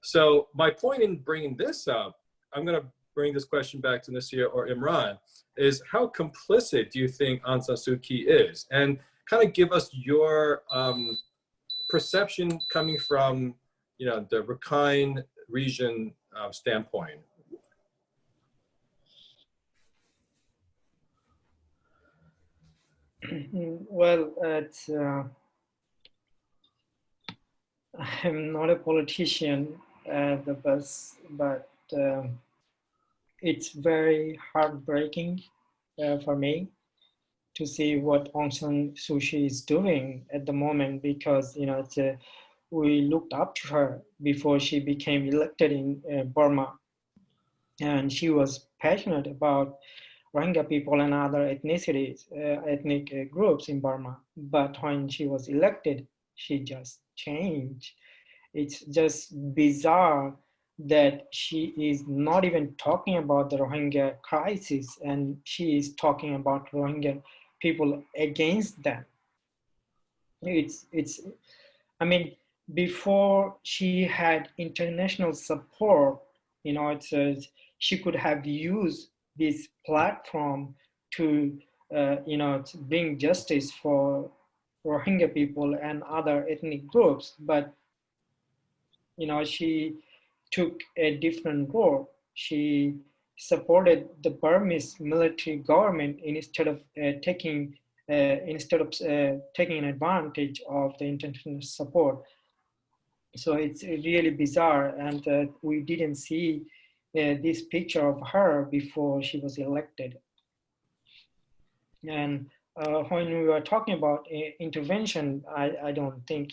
So my point in bringing this up, I'm going to bring this question back to Nasir or Imran, is how complicit do you think Aung San Suu Kyi is? And kind of give us your perception coming from, the Rakhine region standpoint. Well, I'm not a politician, but it's very heartbreaking for me to see what Aung San Suu Kyi is doing at the moment, because we looked up to her before she became elected in Burma, and she was passionate about Rohingya people and other ethnicities, ethnic groups in Burma. But when she was elected, she just changed. It's just bizarre that she is not even talking about the Rohingya crisis, and she is talking about Rohingya people against them. I mean, before she had international support, she could have used this platform to, to bring justice for Rohingya people and other ethnic groups. But, she took a different role. She supported the Burmese military government instead of taking an advantage of the international support. So it's really bizarre, and we didn't see this picture of her before she was elected. And when we were talking about intervention, I don't think,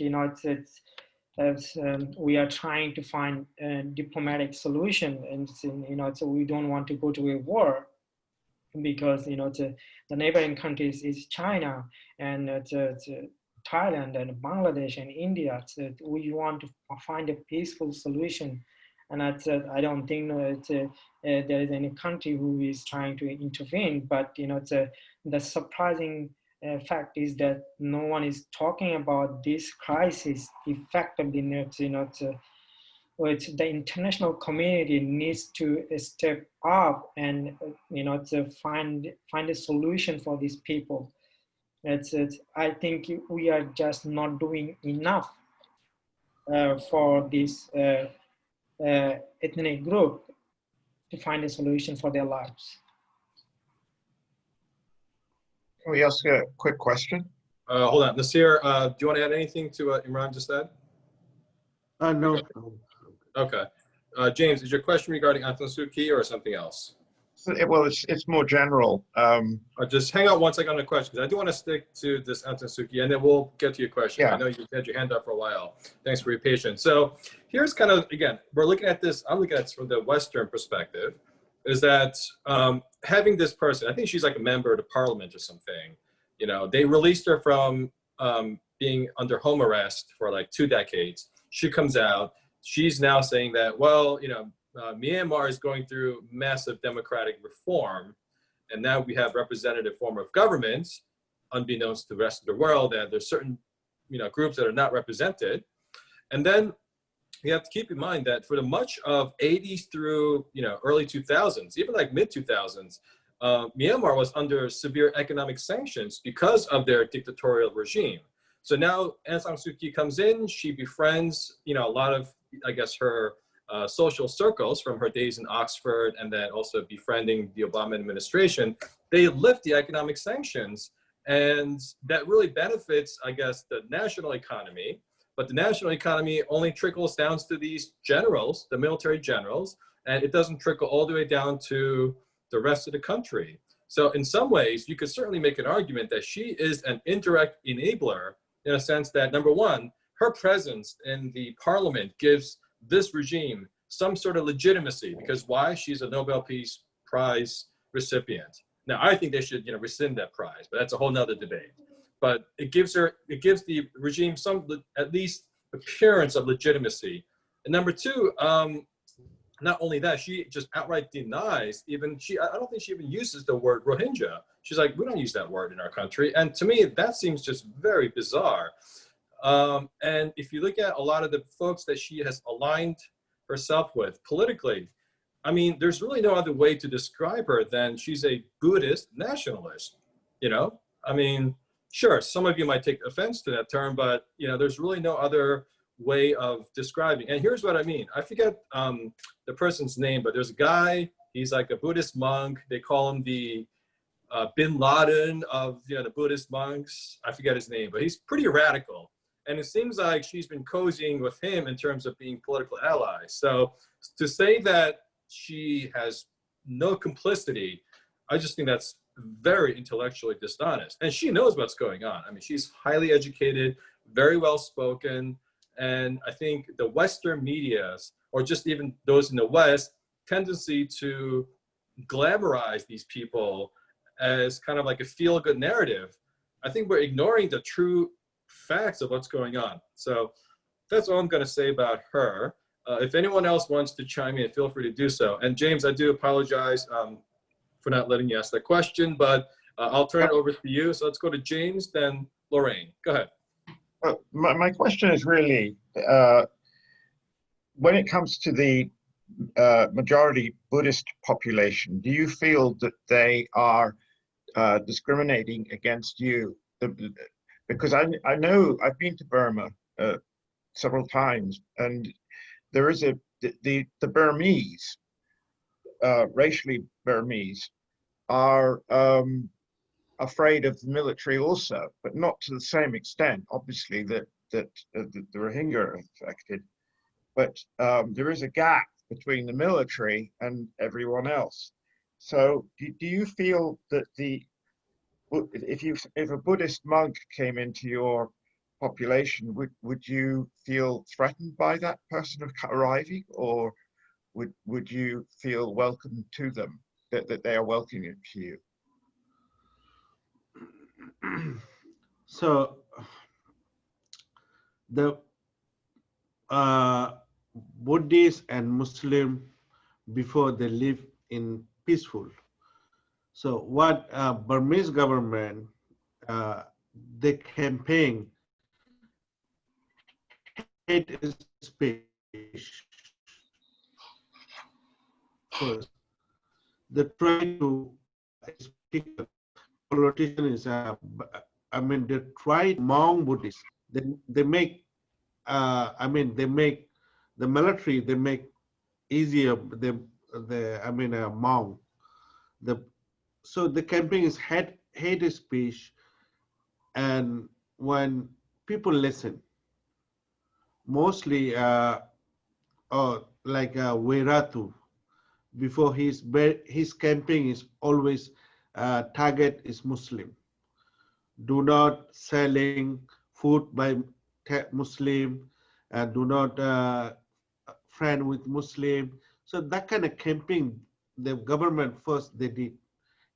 we are trying to find a diplomatic solution, and so we don't want to go to a war, because the neighboring countries is China and Thailand and Bangladesh and India. So we want to find a peaceful solution, and I don't think there is any country who is trying to intervene. But the surprising fact is that no one is talking about this crisis effectively. Which the international community needs to step up and to find a solution for these people. I think we are just not doing enough for this ethnic group to find a solution for their lives. Can we ask a quick question? Hold on, Nasir, do you want to add anything to what Imran just said? No. Okay. James, is your question regarding Aung San Suu Kyi or something else? Well, it's more general. Just hang out one second on the question, because I do want to stick to this Aung San Suu Kyi, and then we'll get to your question. Yeah. I know you had your hand up for a while. Thanks for your patience. So here's kind of, again, we're looking at this, I'm looking at this from the Western perspective, is that having this person, I think she's like a member of the parliament or something, they released her from being under home arrest for like 2 decades. She comes out, she's now saying that, well, Myanmar is going through massive democratic reform, and now we have representative form of government, unbeknownst to the rest of the world, that there's certain groups that are not represented. And then you have to keep in mind that for the much of 80s through early 2000s, even like mid 2000s, Myanmar was under severe economic sanctions because of their dictatorial regime. So now Aung San Suu Kyi comes in, she befriends a lot of, I guess, her social circles from her days in Oxford, and then also befriending the Obama administration. They lift the economic sanctions, and that really benefits, I guess, the national economy. But the national economy only trickles down to these generals, the military generals, and it doesn't trickle all the way down to the rest of the country. So in some ways, you could certainly make an argument that she is an indirect enabler, in a sense that, number one, her presence in the parliament gives this regime some sort of legitimacy, because why? She's a Nobel Peace Prize recipient. Now, I think they should rescind that prize, but that's a whole nother debate. But it gives the regime some, at least, appearance of legitimacy. And number two, not only that, she just outright denies I don't think she even uses the word Rohingya. She's like, we don't use that word in our country. And to me, that seems just very bizarre. And if you look at a lot of the folks that she has aligned herself with politically, I mean, there's really no other way to describe her than she's a Buddhist nationalist. I mean, sure, some of you might take offense to that term, but there's really no other way of describing. And here's what I mean. I forget the person's name, but there's a guy, he's like a Buddhist monk. They call him the Bin Laden of the Buddhist monks. I forget his name, but he's pretty radical. And it seems like she's been cozying with him in terms of being political allies. So to say that she has no complicity, I just think that's very intellectually dishonest. And she knows what's going on. I mean, she's highly educated, very well spoken. And I think the Western medias, or just even those in the West, tendency to glamorize these people as kind of like a feel-good narrative. I think we're ignoring the true facts of what's going on. So that's all I'm going to say about her. If anyone else wants to chime in, feel free to do so. And James, I do apologize for not letting you ask that question, but I'll turn it over to you. So let's go to James, then Lorraine. Go ahead. My question is really, when it comes to the majority Buddhist population, do you feel that they are discriminating against you? Because I know I've been to Burma several times, and there is the Burmese, racially Burmese, are afraid of the military also, but not to the same extent, obviously, that the Rohingya are affected. But there is a gap between the military and everyone else. So do you feel that if a Buddhist monk came into your population, would you feel threatened by that person arriving, or would you feel welcome to them, that they are welcoming to you? So the Buddhists and Muslim, before they live in peaceful. So what Burmese government, they campaign hate speech first. They try to speak. Politicians, they try Hmong Buddhists. They make, they make the military. They make easier Hmong. So the campaign is hate speech, and when people listen, mostly Wairatu, before his campaign is always target is Muslim. Do not selling food by Muslim, do not friend with Muslim. So that kind of campaign, the government first they did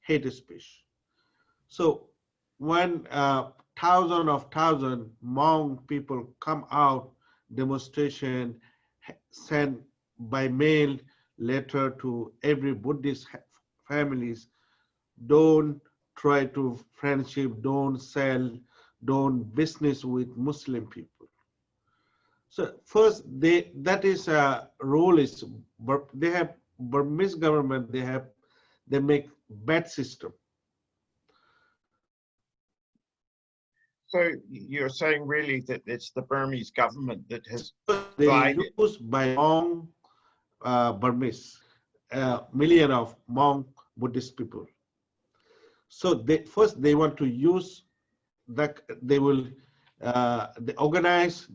hate speech. So when thousands Hmong people come out demonstration, sent by mail letter to every Buddhist families, don't try to friendship, don't sell, doing business with Muslim people. So first, that is a rule is they have Burmese government. They make bad system. So you're saying really that it's the Burmese government that has They divided. used by Hmong Burmese, million of Hmong Buddhist people. So they want to use that. They organize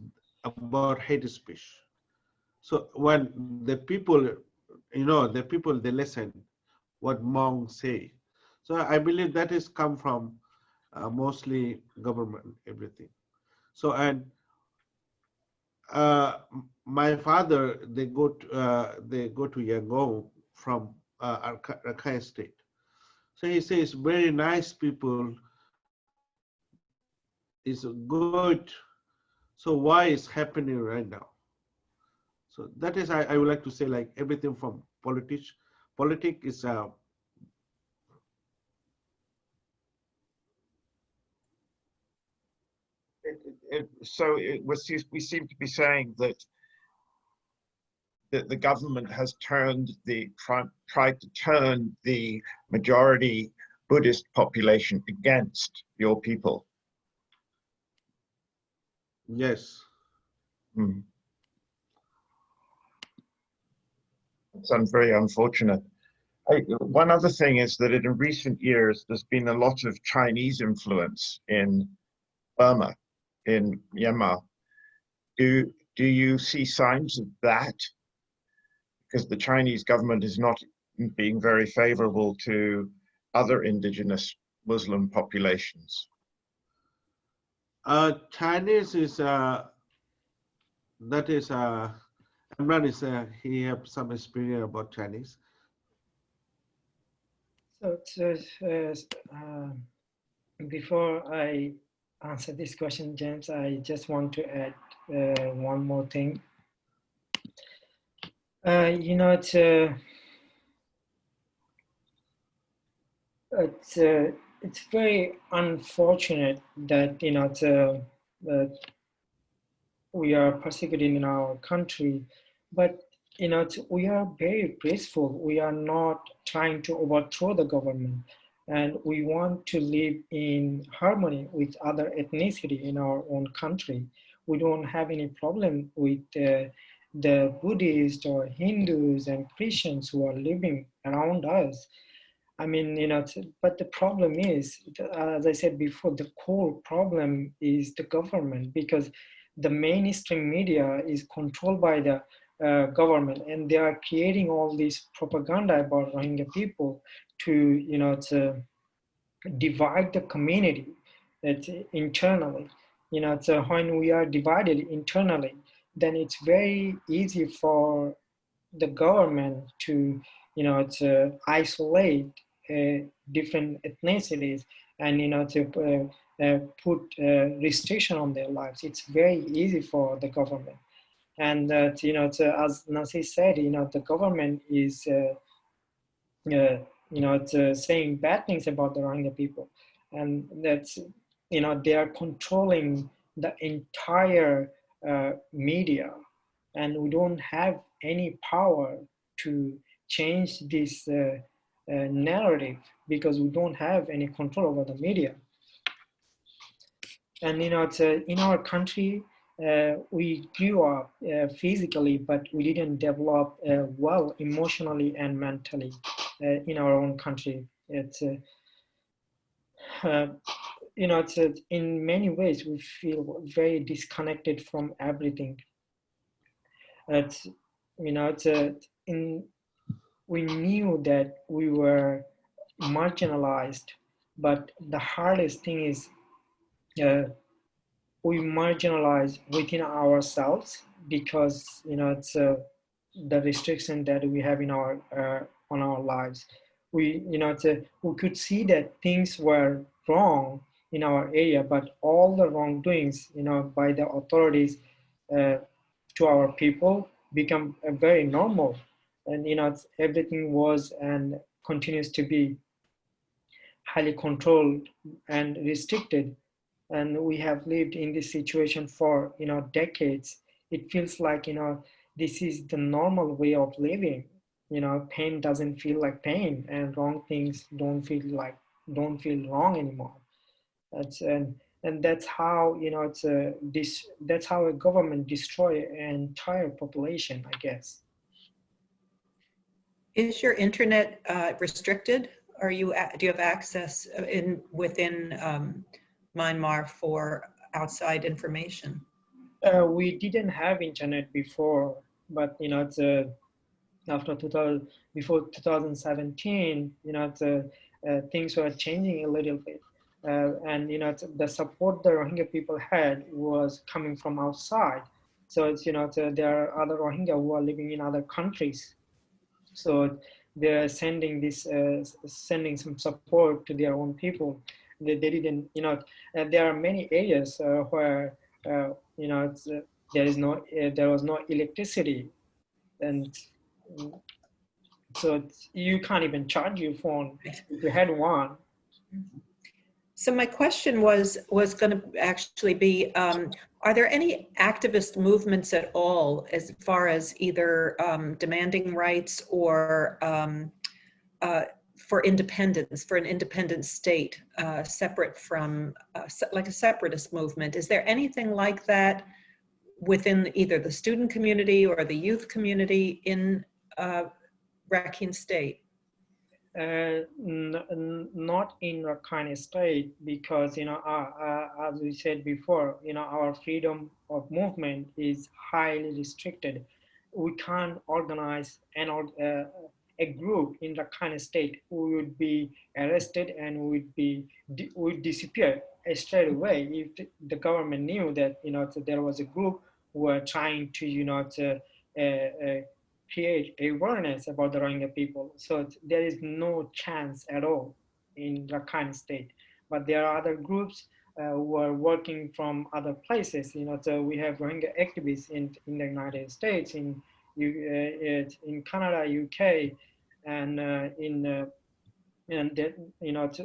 about hate speech. So when the people, they listen what Hmong say. So I believe that is come from mostly government, everything. So and my father, they go to Yangon from Rakhine State. So he says very nice people, is good. So why is happening right now? So that is I would like to say, like everything from politics is We seem to be saying that the government has tried to turn the majority Buddhist population against your people. yes. Mm. That sounds very unfortunate. One other thing is that in recent years, there's been a lot of Chinese influence in Burma, in Myanmar. Do you see signs of that? Because the Chinese government is not being very favorable to other indigenous Muslim populations. Chinese is that is Imran is he have some experience about Chinese. So before I answer this question, James, I just want to add one more thing. It's very unfortunate that that we are persecuted in our country, but we are very peaceful. We are not trying to overthrow the government, and we want to live in harmony with other ethnicity in our own country. We don't have any problem with the Buddhists or Hindus and Christians who are living around us. I mean, but the problem is, as I said before, the core problem is the government, because the mainstream media is controlled by the government, and they are creating all this propaganda about Rohingya people to, to divide the community internally. So when we are divided internally, then it's very easy for the government to, to isolate different ethnicities and, to put restriction on their lives. It's very easy for the government. And, as Nasi said, the government is, saying bad things about the Rohingya people. And that's, they are controlling the entire media, and we don't have any power to change this narrative, because we don't have any control over the media. And in our country, we grew up physically, but we didn't develop well emotionally and mentally in our own country. It's in many ways we feel very disconnected from everything. We knew that we were marginalized, but the hardest thing is we marginalize within ourselves, because it's the restriction that we have in our on our lives. We we could see that things were wrong in our area, but all the wrongdoings by the authorities to our people become very normal, and everything was and continues to be highly controlled and restricted. and we have lived in this situation for, decades. It feels like, this is the normal way of living. Pain doesn't feel like pain, and wrong things don't feel wrong anymore. And that's how, that's how a government destroy an entire population, I guess. Is your internet restricted? Do you have access within Myanmar for outside information? We didn't have internet before, but it's before 2017, things were changing a little bit, and the support the Rohingya people had was coming from outside. So it's there are other Rohingya who are living in other countries, so they're sending some support to their own people. They didn't, there are many areas where there was no electricity, and so you can't even charge your phone if you had one. So my question was going to actually be, are there any activist movements at all as far as either demanding rights or for independence, for an independent state, separate from, like a separatist movement? Is there anything like that within either the student community or the youth community in Rakhine State? Not in Rakhine State, because as we said before, our freedom of movement is highly restricted. We can't organize a group in Rakhine State who would be arrested and would disappear straight away if the government knew that there was a group who were trying to create awareness about the Rohingya people. So there is no chance at all in Rakhine State. But there are other groups who are working from other places. So we have Rohingya activists in the United States, in Canada, UK, and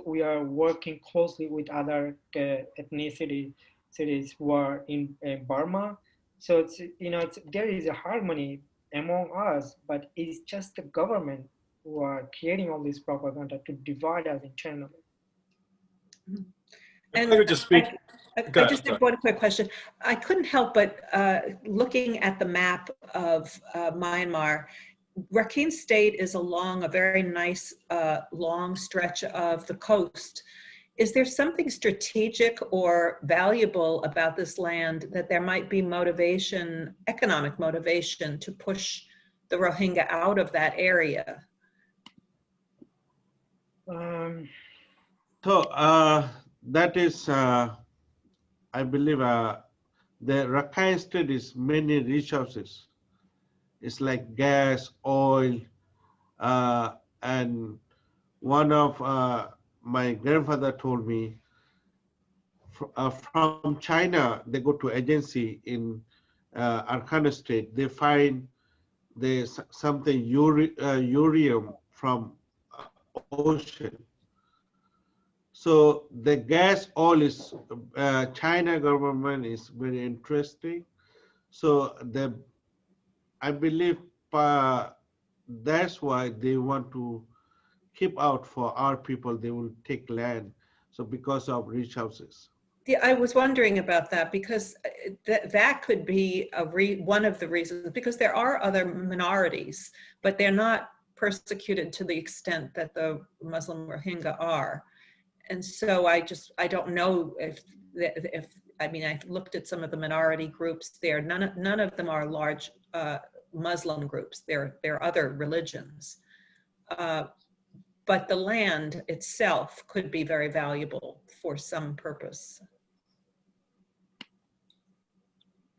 we are working closely with other ethnicities who are in Burma. So there is a harmony among us, but it's just the government who are creating all this propaganda to divide us internally. And I just have one quick question. I couldn't help but looking at the map of Myanmar, Rakhine State is along a very nice long stretch of the coast. Is there something strategic or valuable about this land that there might be motivation, economic motivation, to push the Rohingya out of that area? That is, I believe, the Rakhine State is many resources. It's like gas, oil, and one of my grandfather told me from China, they go to agency in Rakhine State, they find there's something uranium from ocean. So the gas, oil is, China government is very interesting. So I believe that's why they want to keep out for our people, they will take land. So because of resources. Yeah, I was wondering about that, because that could be one of the reasons, because there are other minorities, but they're not persecuted to the extent that the Muslim Rohingya are. And so I don't know if I mean, I've looked at some of the minority groups there. None of them are large Muslim groups. They're other religions. But the land itself could be very valuable for some purpose.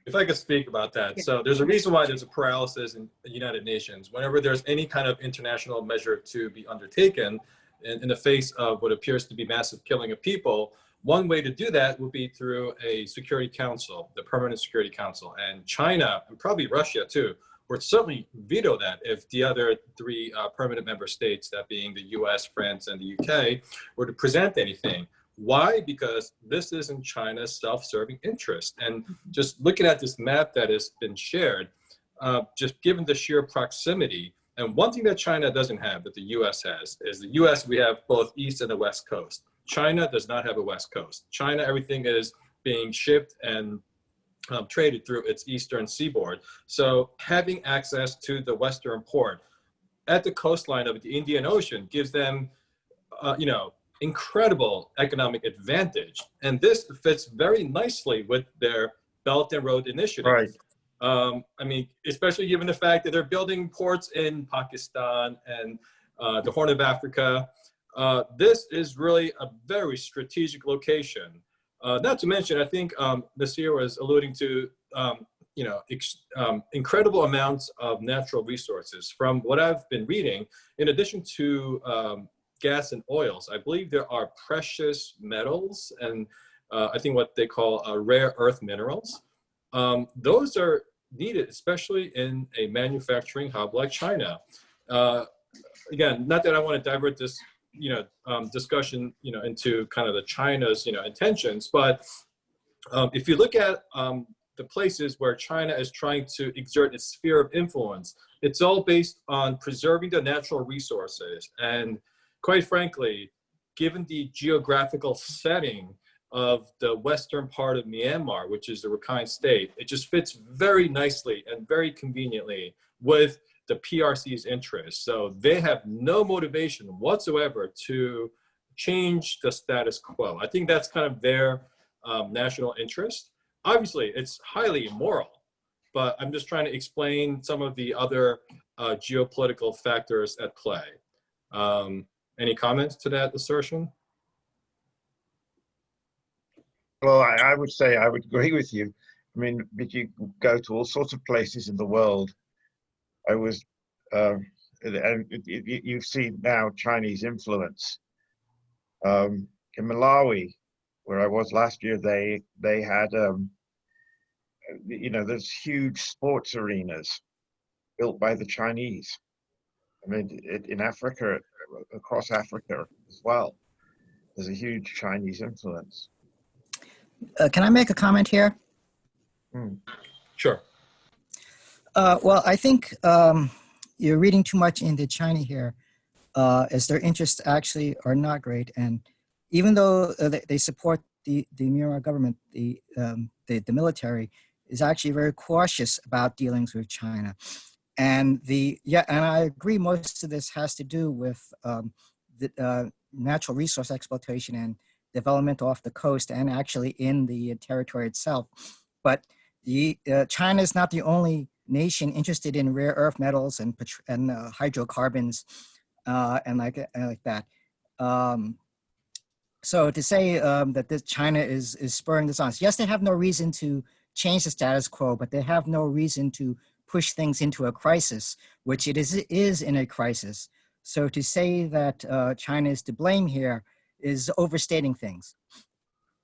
If I could speak about that. Yeah. So there's a reason why there's a paralysis in the United Nations. Whenever there's any kind of international measure to be undertaken in the face of what appears to be massive killing of people, one way to do that would be through a Security Council, the Permanent Security Council. And China, and probably Russia too, would certainly veto that if the other three permanent member states, that being the US, France, and the UK, were to present anything. Why? Because this is in China's self-serving interest. And just looking at this map that has been shared, just given the sheer proximity, and one thing that China doesn't have that the US has is the US, we have both East and the West Coast. China does not have a West Coast. China, everything is being shipped and traded through its eastern seaboard. So having access to the Western port at the coastline of the Indian Ocean gives them, incredible economic advantage. And this fits very nicely with their Belt and Road Initiative. Right. I mean, especially given the fact that they're building ports in Pakistan and the Horn of Africa. This is really a very strategic location. Not to mention, I think Nasir was alluding to, incredible amounts of natural resources. From what I've been reading, in addition to gas and oils, I believe there are precious metals and I think what they call rare earth minerals. Those are needed, especially in a manufacturing hub like China. Again, not that I want to divert this discussion, into kind of the China's, intentions, but if you look at the places where China is trying to exert its sphere of influence, it's all based on preserving the natural resources. And quite frankly, given the geographical setting of the western part of Myanmar, which is the Rakhine State, it just fits very nicely and very conveniently with the PRC's interests. So they have no motivation whatsoever to change the status quo. I think that's kind of their national interest. Obviously, it's highly immoral, but I'm just trying to explain some of the other geopolitical factors at play. Any comments to that assertion? Well, I would say I would agree with you. I mean, but you go to all sorts of places in the world. I was, and you see now Chinese influence. In Malawi, where I was last year, they had, there's huge sports arenas built by the Chinese. I mean, in Africa, across Africa as well, there's a huge Chinese influence. Can I make a comment here? Sure. Well, I think you're reading too much into China here, as their interests actually are not great. And even though they support the Myanmar government, the military is actually very cautious about dealings with China. And and I agree, most of this has to do with the natural resource exploitation and development off the coast and actually in the territory itself. But China is not the only nation interested in rare earth metals and hydrocarbons and like that. So to say that China is spurring this on, yes, they have no reason to change the status quo, but they have no reason to push things into a crisis, which it is in a crisis. So to say that China is to blame here is overstating things.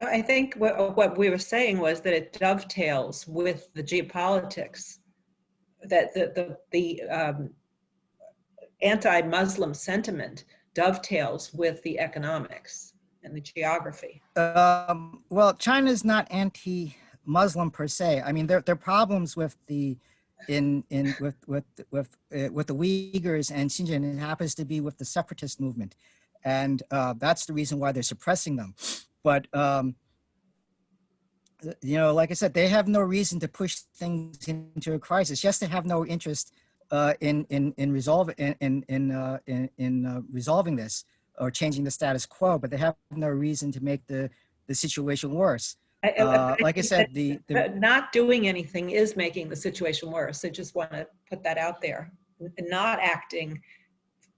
I think what we were saying was that it dovetails with the geopolitics, that the anti-Muslim sentiment dovetails with the economics and the geography. Well, China is not anti-Muslim per se. I mean, there are problems with the with the Uyghurs and Xinjiang. It happens to be with the separatist movement, and that's the reason why they're suppressing them. But like I said, they have no reason to push things into a crisis. Yes, they have no interest in resolving this or changing the status quo, but they have no reason to make the situation worse. Like I said, not doing anything is making the situation worse. I just want to put that out there. Not acting.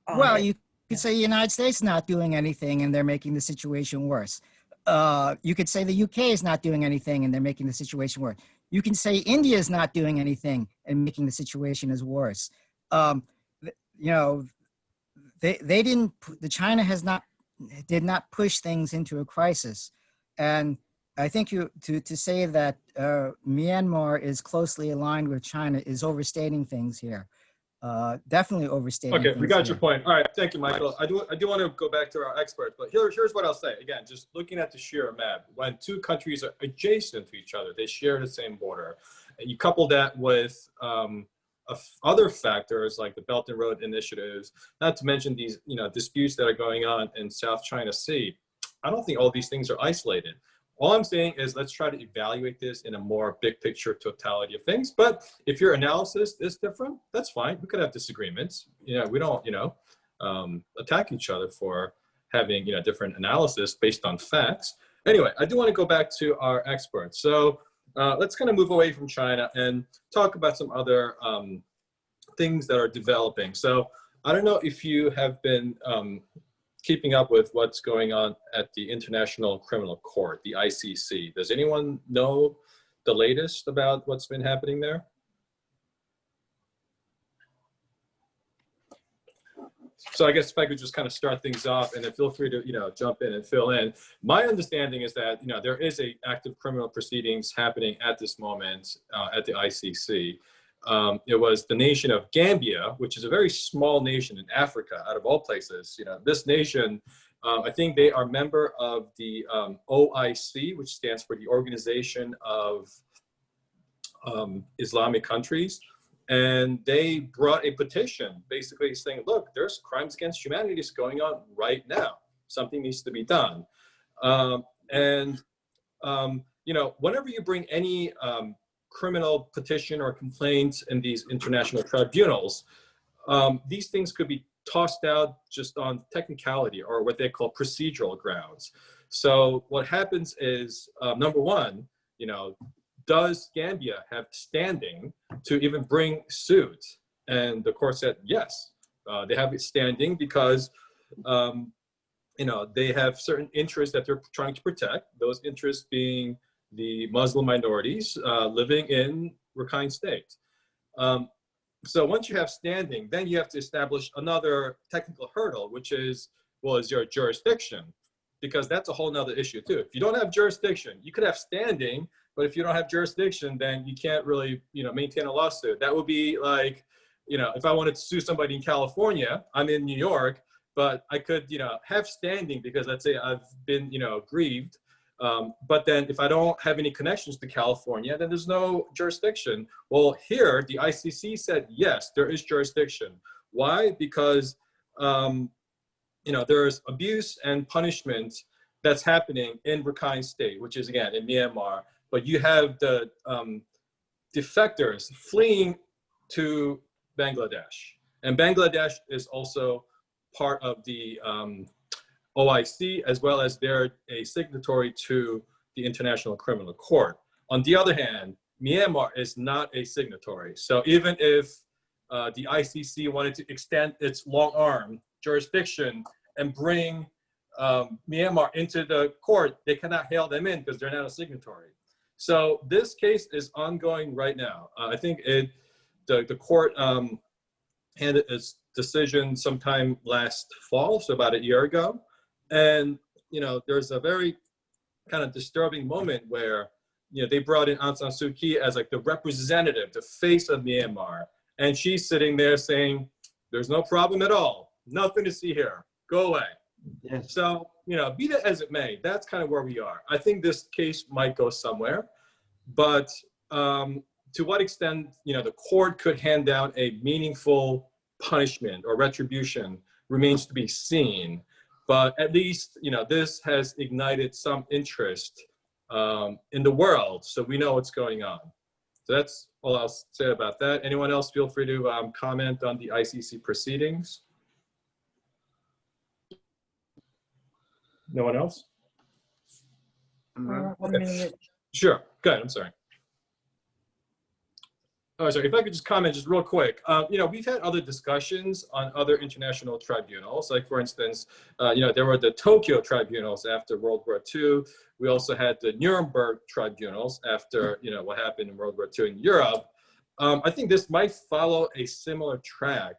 Well, you could say the United States is not doing anything and they're making the situation worse. You could say the UK is not doing anything and they're making the situation worse. You can say India is not doing anything and making the situation as worse. China did not push things into a crisis. And I think to say that Myanmar is closely aligned with China is overstating things here. definitely overstating. Okay, we things got here. your point. All right, thank you, Michael. I do want to go back to our experts, but here's what I'll say. Again, just looking at the sheer map, when two countries are adjacent to each other, they share the same border, and you couple that with other factors like the Belt and Road initiatives, not to mention these disputes that are going on in South China Sea. I don't think all these things are isolated. All I'm saying is let's try to evaluate this in a more big picture totality of things. But if your analysis is different, that's fine. We could have disagreements. We don't, attack each other for having, different analysis based on facts. Anyway, I do want to go back to our experts. So let's kind of move away from China and talk about some other things that are developing. So I don't know if you have been keeping up with what's going on at the International Criminal Court, the ICC. Does anyone know the latest about what's been happening there? So I guess if I could just kind of start things off, and then feel free to jump in and fill in. My understanding is that there is a active criminal proceedings happening at this moment at the ICC. It was the nation of Gambia, which is a very small nation in Africa, out of all places. This nation, I think they are member of the OIC, which stands for the Organization of Islamic Countries. And they brought a petition basically saying, look, there's crimes against humanity going on right now. Something needs to be done. Whenever you bring any criminal petition or complaints in these international tribunals, these things could be tossed out just on technicality or what they call procedural grounds. So what happens is, number one, does Gambia have standing to even bring suit? And the court said, yes, they have standing because, they have certain interests that they're trying to protect, those interests being the Muslim minorities living in Rakhine States. So once you have standing, then you have to establish another technical hurdle, which is, well, is your jurisdiction? Because that's a whole nother issue too. If you don't have jurisdiction, you could have standing, but if you don't have jurisdiction, then you can't really, maintain a lawsuit. That would be like, if I wanted to sue somebody in California, I'm in New York, but I could, have standing because let's say I've been, grieved. But then if I don't have any connections to California, then there's no jurisdiction. Well, here, the ICC said, yes, there is jurisdiction. Why? Because, there's abuse and punishment that's happening in Rakhine State, which is, again, in Myanmar. But you have the defectors fleeing to Bangladesh. And Bangladesh is also part of the OIC, as well as they're a signatory to the International Criminal Court. On the other hand, Myanmar is not a signatory. So even if the ICC wanted to extend its long arm jurisdiction and bring Myanmar into the court, they cannot hail them in because they're not a signatory. So this case is ongoing right now. I think the court handed its decision sometime last fall, so about a year ago. And, there's a very kind of disturbing moment where, they brought in Aung San Suu Kyi as like the representative, the face of Myanmar. And she's sitting there saying, there's no problem at all. Nothing to see here. Go away. Yes. So, be that as it may, that's kind of where we are. I think this case might go somewhere, but to what extent, the court could hand down a meaningful punishment or retribution remains to be seen. But at least, this has ignited some interest in the world, so we know what's going on. So that's all I'll say about that. Anyone else feel free to comment on the ICC proceedings? No one else? minute. Sure, go ahead, I'm sorry. Oh, sorry, if I could just comment just real quick. We've had other discussions on other international tribunals. Like for instance, there were the Tokyo tribunals after World War II. We also had the Nuremberg tribunals after, what happened in World War II in Europe. I think this might follow a similar track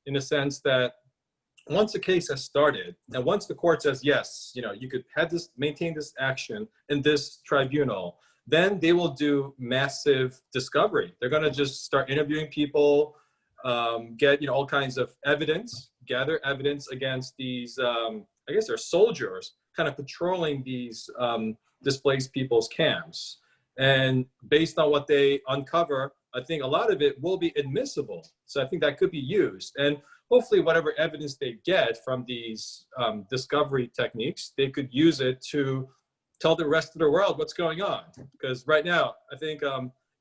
in the sense that once a case has started, and once the court says, yes, you could have this, maintain this action in this tribunal, then they will do massive discovery. They're going to just start interviewing people, get all kinds of evidence, gather evidence against these, I guess they're soldiers, kind of patrolling these displaced people's camps. And based on what they uncover, I think a lot of it will be admissible. So I think that could be used. And hopefully whatever evidence they get from these discovery techniques, they could use it to tell the rest of the world what's going on. Because right now, I think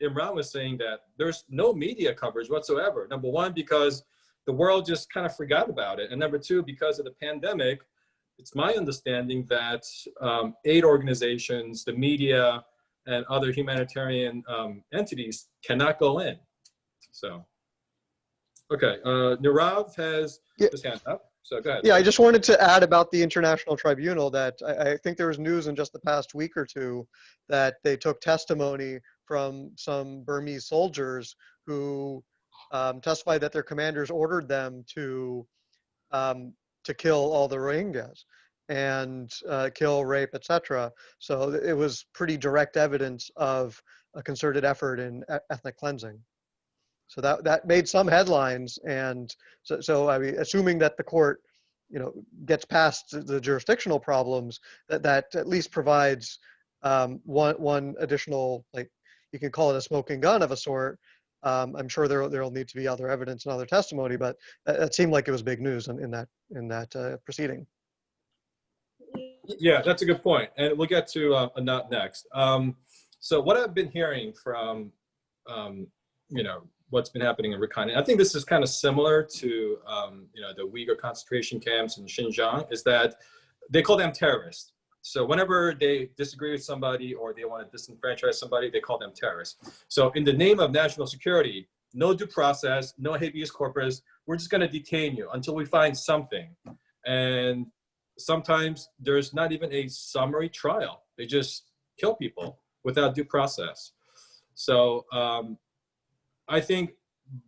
Imran was saying that there's no media coverage whatsoever. Number one, because the world just kind of forgot about it. And number two, because of the pandemic, it's my understanding that aid organizations, the media, and other humanitarian entities cannot go in. So, okay, Nirav has his hand up, so go ahead. Yeah, I just wanted to add about the International Tribunal that I think there was news in just the past week or two that they took testimony from some Burmese soldiers who testified that their commanders ordered them to kill all the Rohingyas and kill, rape, etc. So it was pretty direct evidence of a concerted effort in ethnic cleansing. So that made some headlines, and so I mean, assuming that the court, gets past the jurisdictional problems, that at least provides one additional, like, you can call it a smoking gun of a sort. I'm sure there'll need to be other evidence and other testimony, but that seemed like it was big news in that proceeding. Yeah, that's a good point, and we'll get to Anat next. So what I've been hearing from, what's been happening in Rakhine, and I think this is kind of similar to, the Uyghur concentration camps in Xinjiang, is that they call them terrorists. So whenever they disagree with somebody or they want to disenfranchise somebody, they call them terrorists. So in the name of national security, no due process, no habeas corpus, we're just going to detain you until we find something. And sometimes there's not even a summary trial. They just kill people without due process. So I think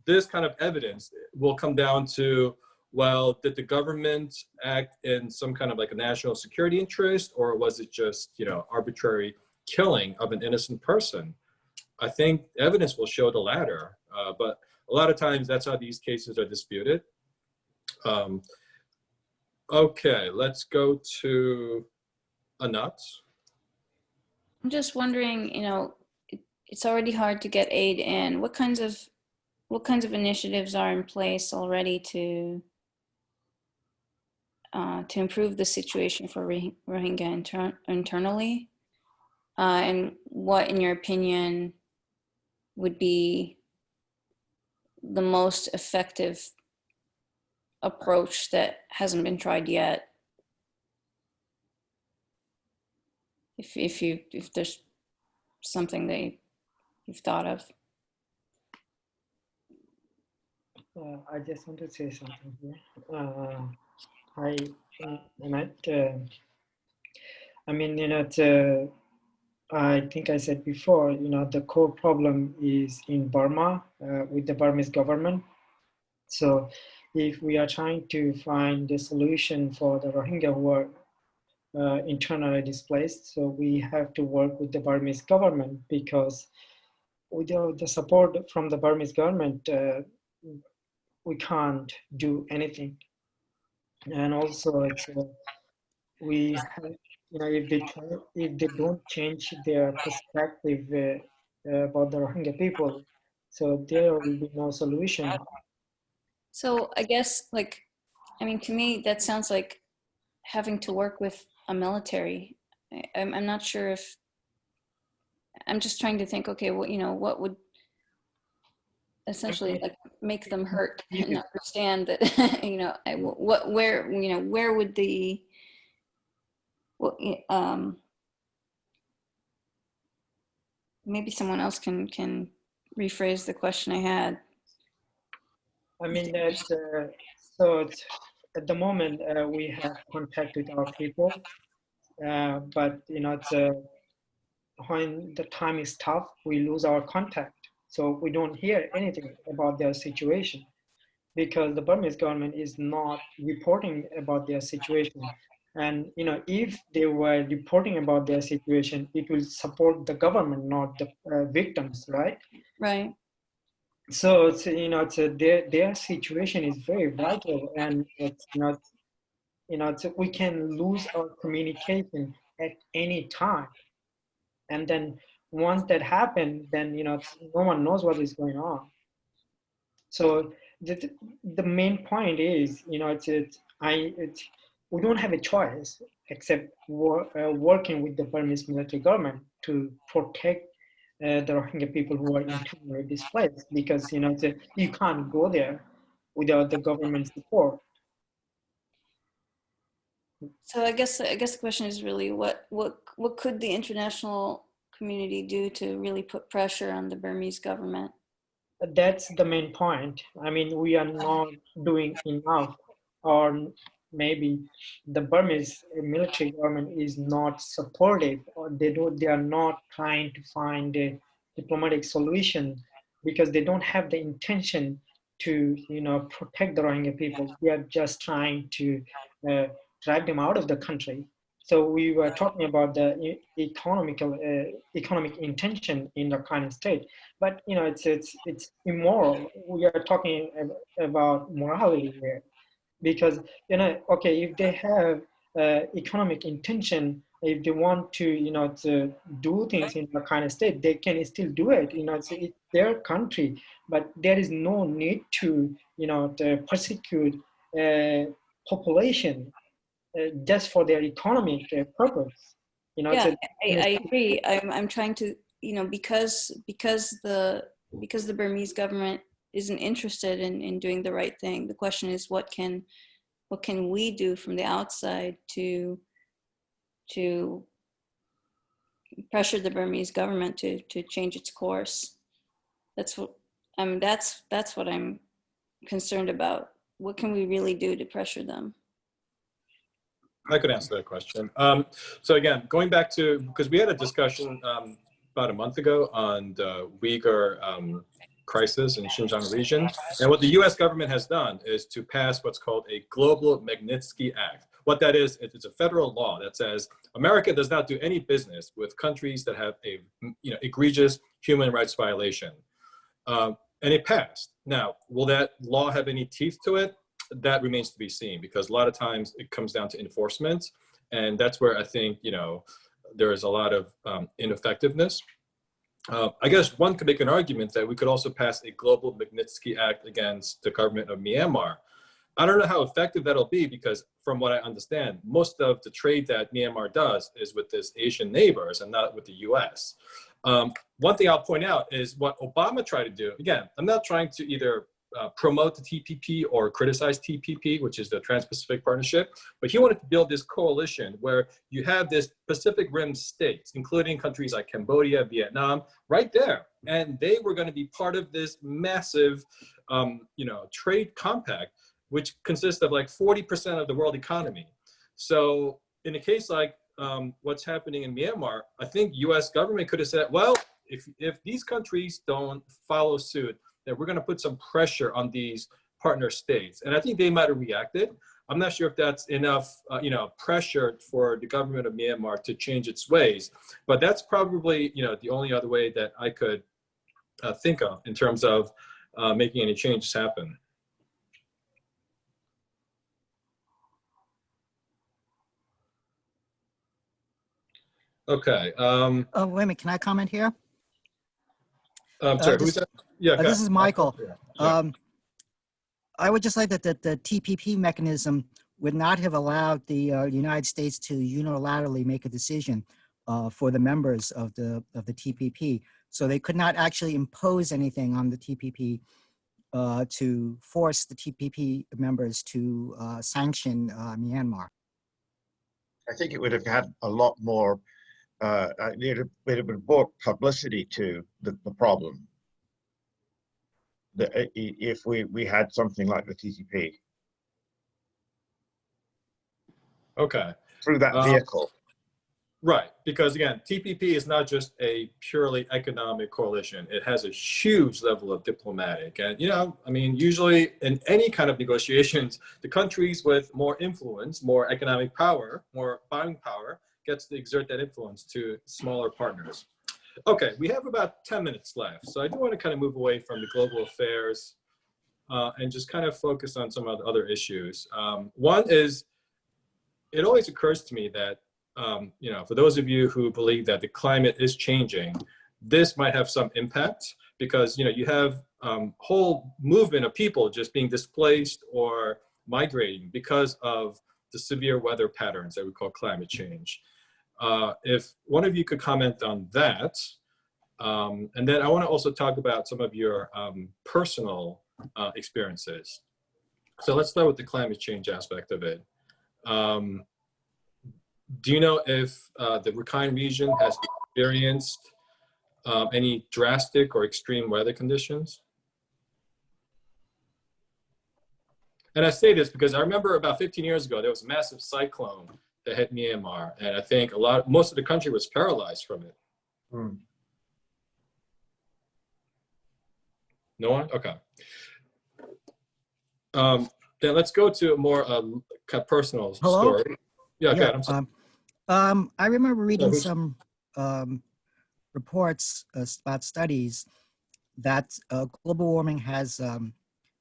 this kind of evidence will come down to, well, did the government act in some kind of like a national security interest, or was it just, arbitrary killing of an innocent person? I think evidence will show the latter, but a lot of times that's how these cases are disputed. Okay, let's go to Anat. I'm just wondering, it's already hard to get aid in. What kinds of initiatives are in place already to improve the situation for Rohingya internally? And what, in your opinion, would be the most effective approach that hasn't been tried yet? If there's something that you've thought of. I just want to say something here. Hi, Ahmed. I think I said before, the core problem is in Burma with the Burmese government. So if we are trying to find a solution for the Rohingya who are internally displaced, so we have to work with the Burmese government, because without the support from the Burmese government, we can't do anything. And also, it's we have, if they don't change their perspective about the Rohingya people, so there will be no solution. So I guess, to me, that sounds like having to work with a military. I'm not sure if, I'm just trying to think, okay, what would essentially make them hurt and understand that, where would the, maybe someone else can rephrase the question I had. So it's, at the moment we have contact with our people, but it's when the time is tough, we lose our contact. So we don't hear anything about their situation, because the Burmese government is not reporting about their situation. And if they were reporting about their situation, it will support the government, not the victims, right? Right. So it's, their situation is very vital, and it's not, we can lose our communication at any time. And then once that happens, then, no one knows what is going on. So the main point is, we don't have a choice except working with the Burmese military government to protect the Rohingya people who are internally displaced, because you can't go there without the government support. So I guess the question is really what could the international community do to really put pressure on the Burmese government? That's the main point. I mean, we are not doing enough, or maybe the Burmese military government is not supportive, or they are not trying to find a diplomatic solution, because they don't have the intention to protect the Rohingya people. They are just trying to drive them out of the country. So we were talking about the economic intention in Rakhine State, but it's immoral. We are talking about morality here, because okay, if they have economic intention, if they want to to do things in Rakhine State, they can still do it. It's their country, but there is no need to to persecute population just for their economic purpose. Yeah, I agree. I'm trying to, because the Burmese government isn't interested in doing the right thing. The question is, what can we do from the outside to pressure the Burmese government to change its course? That's what that's what I'm concerned about. What can we really do to pressure them? I could answer that question. So again, going back to, because we had a discussion about a month ago on the Uyghur crisis in Xinjiang region. And what the US government has done is to pass what's called a global Magnitsky Act. What that is, it's a federal law that says America does not do any business with countries that have a egregious human rights violation. And it passed. Now, will that law have any teeth to it? That remains to be seen, because a lot of times it comes down to enforcement, and that's where I think there is a lot of ineffectiveness. I guess one could make an argument that we could also pass a global Magnitsky Act against the government of Myanmar. I don't know how effective that'll be, because from what I understand, most of the trade that Myanmar does is with its Asian neighbors and not with the US. One thing I'll point out is what Obama tried to do. Again, I'm not trying to either promote the TPP or criticize TPP, which is the Trans-Pacific Partnership, but he wanted to build this coalition where you have this Pacific Rim states, including countries like Cambodia, Vietnam, right there. And they were going to be part of this massive, trade compact, which consists of like 40% of the world economy. So in a case like what's happening in Myanmar, I think US government could have said, well, if these countries don't follow suit, that we're going to put some pressure on these partner states. And I think they might have reacted. I'm not sure if that's enough, pressure for the government of Myanmar to change its ways. But that's probably, the only other way that I could think of in terms of making any changes happen. Okay. Oh, wait a minute. Can I comment here? Sorry, who's that? Yeah, this is Michael. Yeah. I would just like that the TPP mechanism would not have allowed the United States to unilaterally make a decision for the members of the TPP. So they could not actually impose anything on the TPP to force the TPP members to sanction Myanmar. I think it would have had a lot more, it would have brought publicity to the problem if we had something like the TPP. Okay. Through that vehicle. Right, because again, TPP is not just a purely economic coalition. It has a huge level of diplomatic. And, usually in any kind of negotiations, the countries with more influence, more economic power, more buying power, gets to exert that influence to smaller partners. Okay, we have about 10 minutes left. So I do want to kind of move away from the global affairs and just kind of focus on some of the other issues. One is, it always occurs to me that, you know, for those of you who believe that the climate is changing, this might have some impact because, you know, you have whole movement of people just being displaced or migrating because of the severe weather patterns that we call climate change. If one of you could comment on that, and then I want to also talk about some of your personal experiences. So let's start with the climate change aspect of it. Do you know if the Rakhine region has experienced any drastic or extreme weather conditions? And I say this because I remember about 15 years ago, there was a massive cyclone that hit Myanmar. And I think most of the country was paralyzed from it. No one? Okay. Then let's go to a more kind of personal story. Yeah, yeah. okay, I'm sorry. I remember reading some reports about studies that global warming has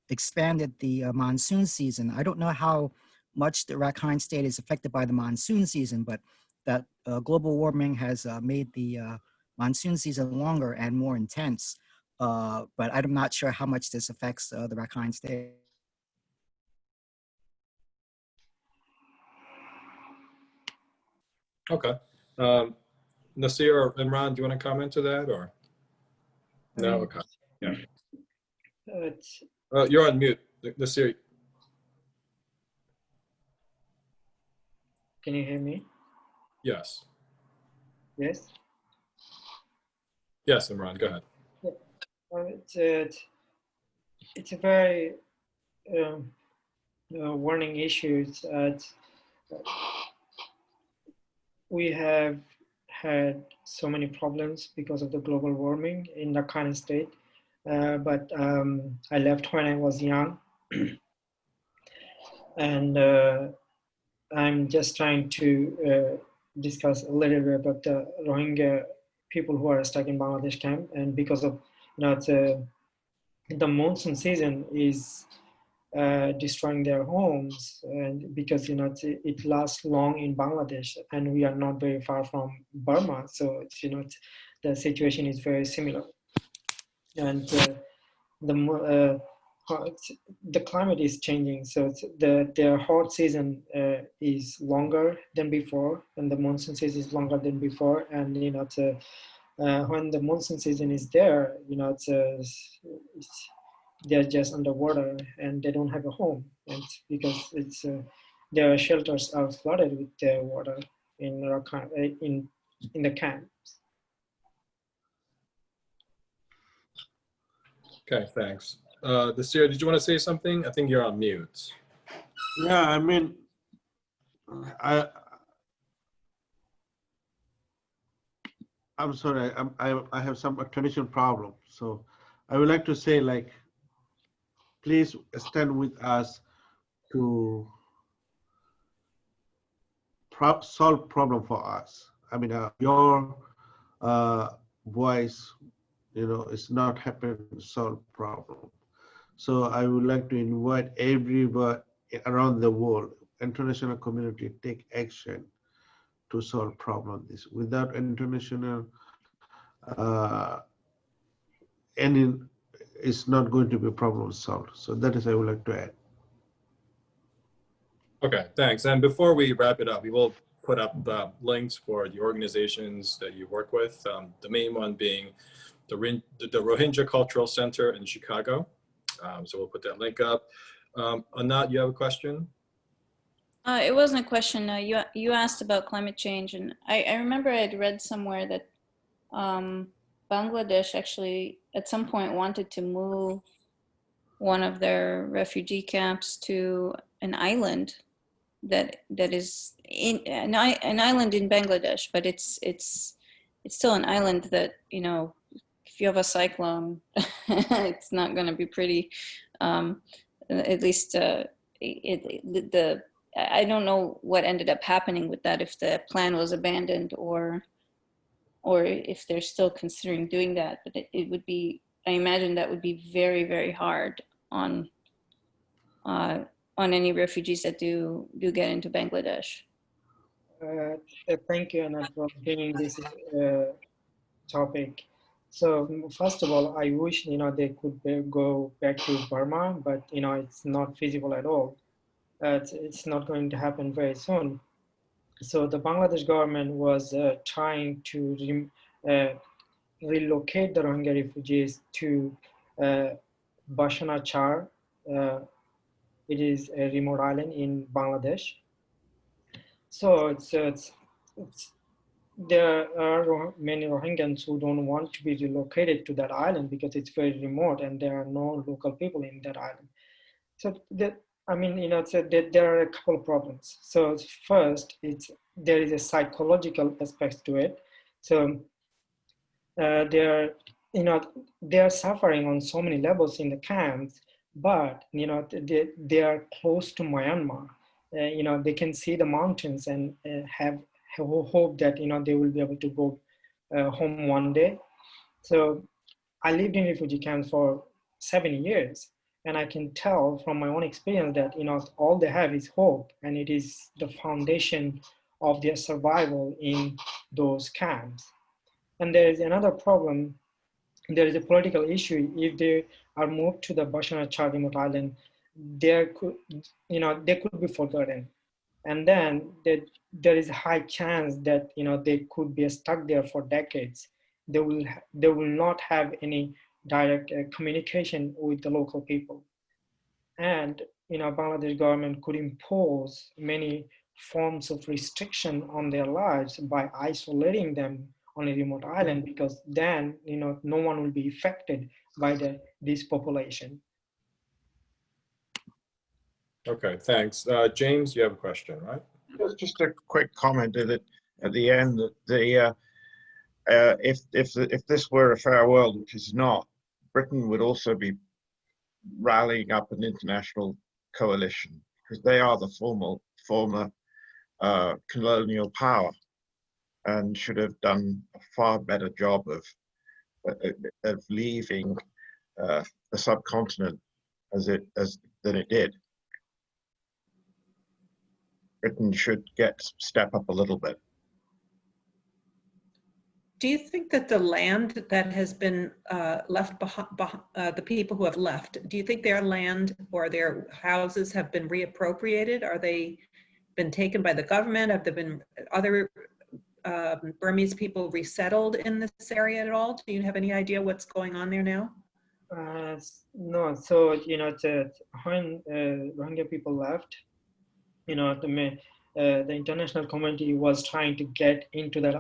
expanded the monsoon season. I don't know how much the Rakhine State is affected by the monsoon season, but that global warming has made the monsoon season longer and more intense. But I'm not sure how much this affects the Rakhine State. Okay. Nasir or Imran, do you want to comment to that or? No, okay. Yeah. You're on mute, Nasir. Can you hear me? Yes. Yes. Yes, Imran, go ahead. It's a very warning issue. We have had so many problems because of the global warming in the Rakhine State. But I left when I was young. And I'm just trying to discuss a little bit about the Rohingya people who are stuck in Bangladesh camp. And because of, you know, the monsoon season is destroying their homes, and because, you know, it lasts long in Bangladesh, and we are not very far from Burma, so it's, you know, the situation is very similar. And the climate is changing, so their hot season is longer than before, and the monsoon season is longer than before. And, you know, when the monsoon season is there, you know, they're just underwater and they don't have a home, and because their shelters are flooded with water in the camps. Okay, thanks. Nasir, did you want to say something? I think you're on mute. Yeah, I mean, I'm sorry, I have some attention problem. So I would like to say, like, please stand with us to solve problem for us. I mean, your voice, you know, is not helping to solve problem. So I would like to invite everybody around the world, international community, take action to solve problem. This without international, it's not going to be problem solved. So that is I would like to add. Okay, thanks. And before we wrap it up, we will put up links for the organizations that you work with. The main one being the Rohingya Cultural Center in Chicago. So we'll put that link up. Anat, you have a question? It wasn't a question. You asked about climate change, and I remember I'd read somewhere that Bangladesh actually at some point wanted to move one of their refugee camps to an island that is in an island in Bangladesh, but it's still an island that, you know, if you have a cyclone, it's not going to be pretty. At least I don't know what ended up happening with that, if the plan was abandoned or or if they're still considering doing that. But it would be, I imagine that would be very, very hard on any refugees that do get into Bangladesh. Thank you, Anna, for bringing this topic. So first of all, I wish they could go back to Burma, but it's not feasible at all. It's not going to happen very soon. So the Bangladesh government was trying to relocate the Rohingya refugees to Bashana Char. It is a remote island in Bangladesh. So there are many Rohingyans who don't want to be relocated to that island because it's very remote and there are no local people in that island. So there are a couple of problems. So first, there is a psychological aspect to it. So they are suffering on so many levels in the camps, but they are close to Myanmar. They can see the mountains and have hope that they will be able to go home one day. So I lived in refugee camps for 7 years, and I can tell from my own experience that all they have is hope, and it is the foundation of their survival in those camps. And there is another problem. There is a political issue. If they are moved to the Bashana Char remote island, they could be forgotten. And then there is a high chance that they could be stuck there for decades. They will not have any direct communication with the local people. And Bangladesh government could impose many forms of restriction on their lives by isolating them on a remote island, because then no one will be affected by this population. Okay, thanks. James, you have a question, right? Just a quick comment at the end that if this were a fair world, which is not, Britain would also be rallying up an international coalition because they are the former colonial power and should have done a far better job of leaving the subcontinent than it did. Britain should step up a little bit. Do you think that the land that has been left behind, the people who have left, do you think their land or their houses have been reappropriated? Are they been taken by the government? Have there been other Burmese people resettled in this area at all? Do you have any idea what's going on there now? No. So when Rohingya people left, the international community was trying to get into that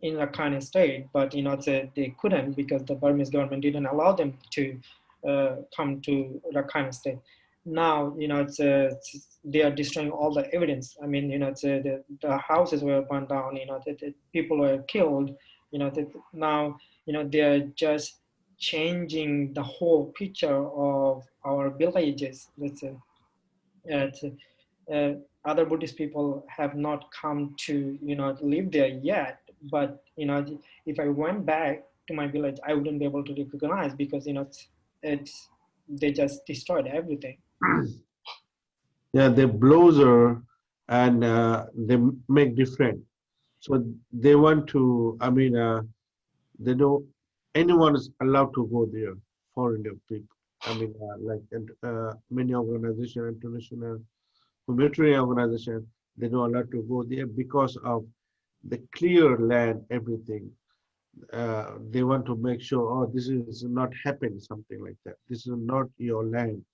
in Rakhine State, but they couldn't because the Burmese government didn't allow them to come to Rakhine State. Now they are destroying all the evidence. I mean, the houses were burned down. The people were killed. Now they are just changing the whole picture of our villages. Other Buddhist people have not come to live there yet, but if I went back to my village, I wouldn't be able to recognize because they just destroyed everything. Yeah, they bulldozer and they make different. So they want to. I mean, they don't. Anyone is allowed to go there. Foreign people. I mean, many organizations, international humanitarian organizations, they don't allow to go there because of the clear land, everything. They want to make sure, oh, this is not happening, something like that. This is not your land.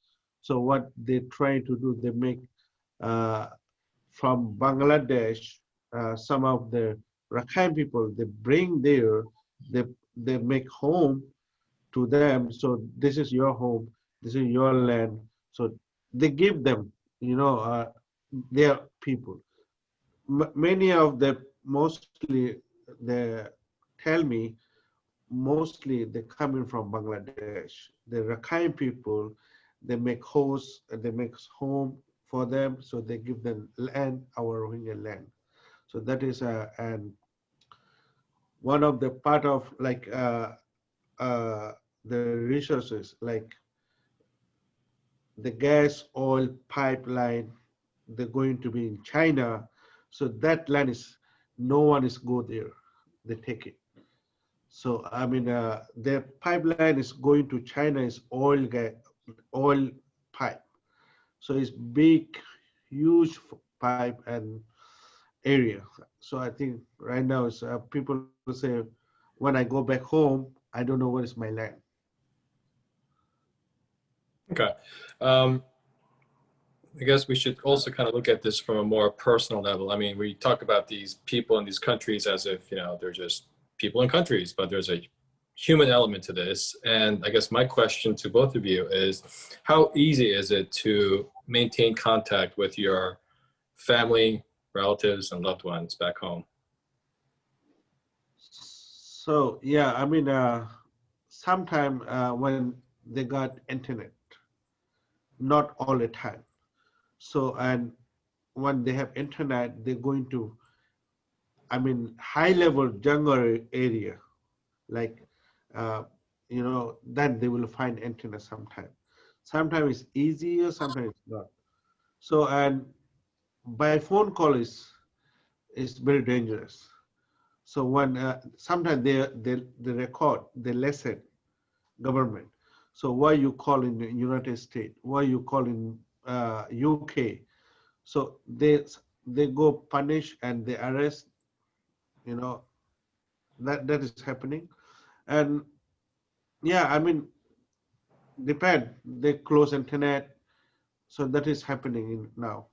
So what they try to do, they make from Bangladesh, some of the Rakhine people, they bring there, they make home to them. So this is your home, this is your land. So they give them, their people. Many of them, mostly, they tell me, mostly they're coming from Bangladesh. The Rakhine people, they make house, they make home for them, so they give them land, our Rohingya land. So that is one of the part of like the resources like the gas oil pipeline, they're going to be in China. So that land is, no one is go there, they take it. So I mean, their pipeline is going to China is oil gas, oil pipe. So it's big, huge pipe and area. So I think right now it's people say, when I go back home, I don't know what is my land. Okay. I guess we should also kind of look at this from a more personal level. I mean, we talk about these people in these countries as if, you know, they're just people in countries, but there's a human element to this. And I guess my question to both of you is, how easy is it to maintain contact with your family, relatives, and loved ones back home? So yeah, I mean, sometime when they got internet, not all the time. So, and when they have internet, they're going to, I mean, high level jungle area, like, you know, then they will find internet sometime. Sometimes it's easier, sometimes it's not. So, and by phone call is very dangerous. So when sometimes they record, they listen government. So why you call in the United States? Why you call in UK? So they go punish and they arrest. You know, that is happening. And yeah, I mean, depend. They close internet, so that is happening in now.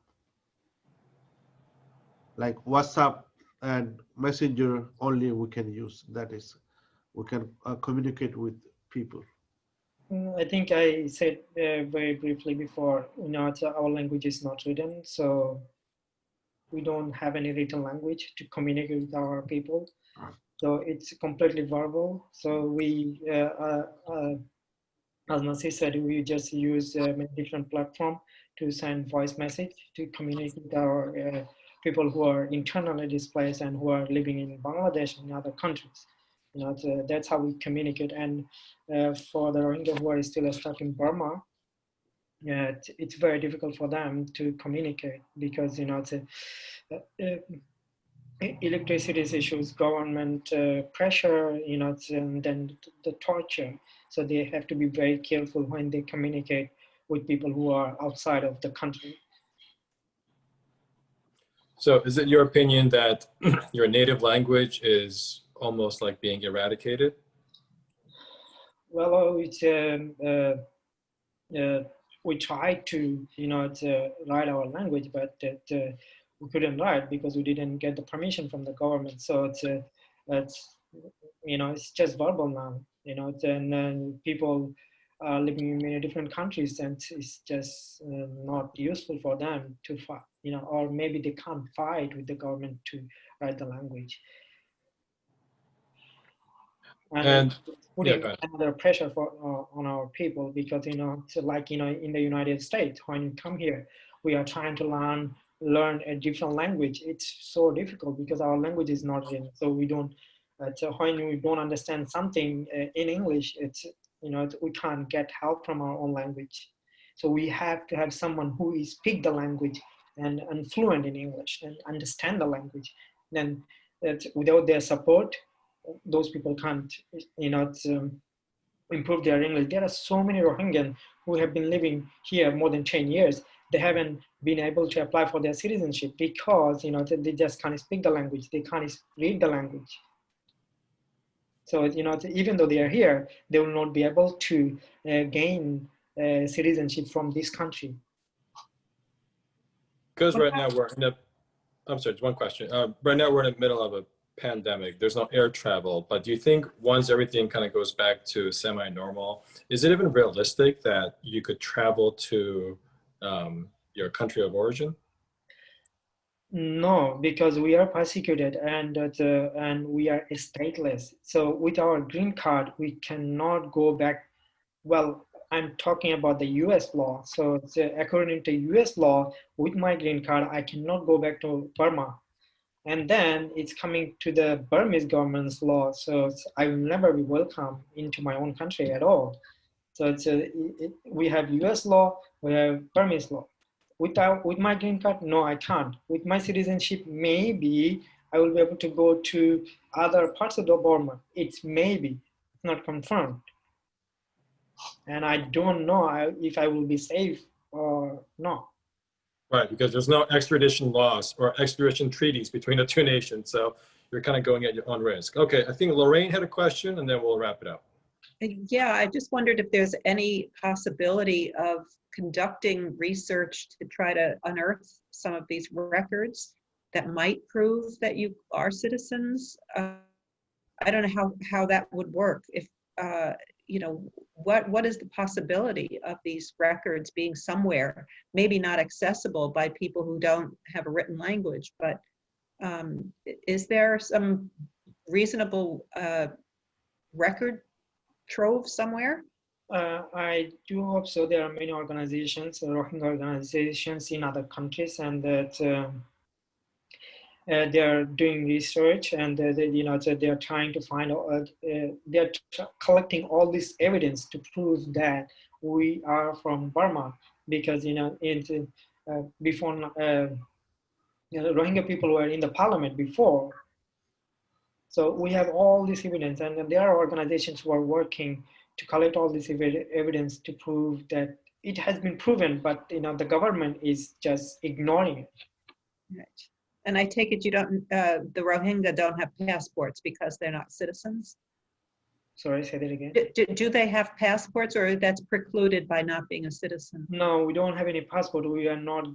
Like WhatsApp and Messenger only we can use. That is, we can communicate with people. I think I said very briefly before, you know, our language is not written, so we don't have any written language to communicate with our people. So it's completely verbal. So we, as Nasi said, we just use many different platforms to send voice message to communicate with our people who are internally displaced and who are living in Bangladesh and other countries. You know, that's how we communicate. And for the Rohingya who are still stuck in Burma, it's very difficult for them to communicate because, you know, it's electricity issues, government pressure, you know, and then the torture. So they have to be very careful when they communicate with people who are outside of the country. So is it your opinion that your native language is almost like being eradicated? Well, it's, we tried to, you know, write our language, but we couldn't write because we didn't get the permission from the government. So it's you know, it's just verbal now, you know, and people are living in many different countries and it's just not useful for them to fight, you know, or maybe they can't fight with the government to write the language. And putting another pressure on our people because, you know, so like, you know, in the United States, when you come here, we are trying to learn a different language. It's so difficult because our language is not written. So we don't, so when we don't understand something in English, it's, you know, we can't get help from our own language. So we have to have someone who speaks the language and fluent in English and understand the language. Then without their support, those people can't, you know, improve their English. There are so many Rohingyans who have been living here more than 10 years. They haven't been able to apply for their citizenship because, you know, they just can't speak the language. They can't read the language. So, you know, even though they are here, they will not be able to gain citizenship from this country. Because right now we're in the, I'm sorry, just one question. Right now we're in the middle of a pandemic. There's no air travel, but do you think once everything kind of goes back to semi-normal, is it even realistic that you could travel to your country of origin? No, because we are persecuted and we are stateless. So with our green card, we cannot go back. Well, I'm talking about the US law. So according to US law, with my green card, I cannot go back to Burma. and then it's coming to the Burmese government's law. So I will never be welcome into my own country at all. So we have US law, we have Burmese law. With my green card, no, I can't. With my citizenship, maybe I will be able to go to other parts of the Burma. It's maybe, it's not confirmed. And I don't know if I will be safe or not. Right, because there's no extradition laws or extradition treaties between the two nations. So you're kind of going at your own risk. Okay, I think Lorraine had a question and then we'll wrap it up. Yeah, I just wondered if there's any possibility of conducting research to try to unearth some of these records that might prove that you are citizens. I don't know how that would work. If you know, what is the possibility of these records being somewhere, maybe not accessible by people who don't have a written language, but is there some reasonable record trove somewhere? I do hope so. There are many organizations, Rohingya organizations in other countries, and that they are doing research, and they are trying to find. They are collecting all this evidence to prove that we are from Burma, because before Rohingya people were in the parliament before. So we have all this evidence, and there are organizations who are working to collect all this evidence to prove that it has been proven, but the government is just ignoring it. Right. And I take it you don't, the Rohingya don't have passports because they're not citizens? Sorry, say that again. Do they have passports, or that's precluded by not being a citizen? No, we don't have any passport. We are not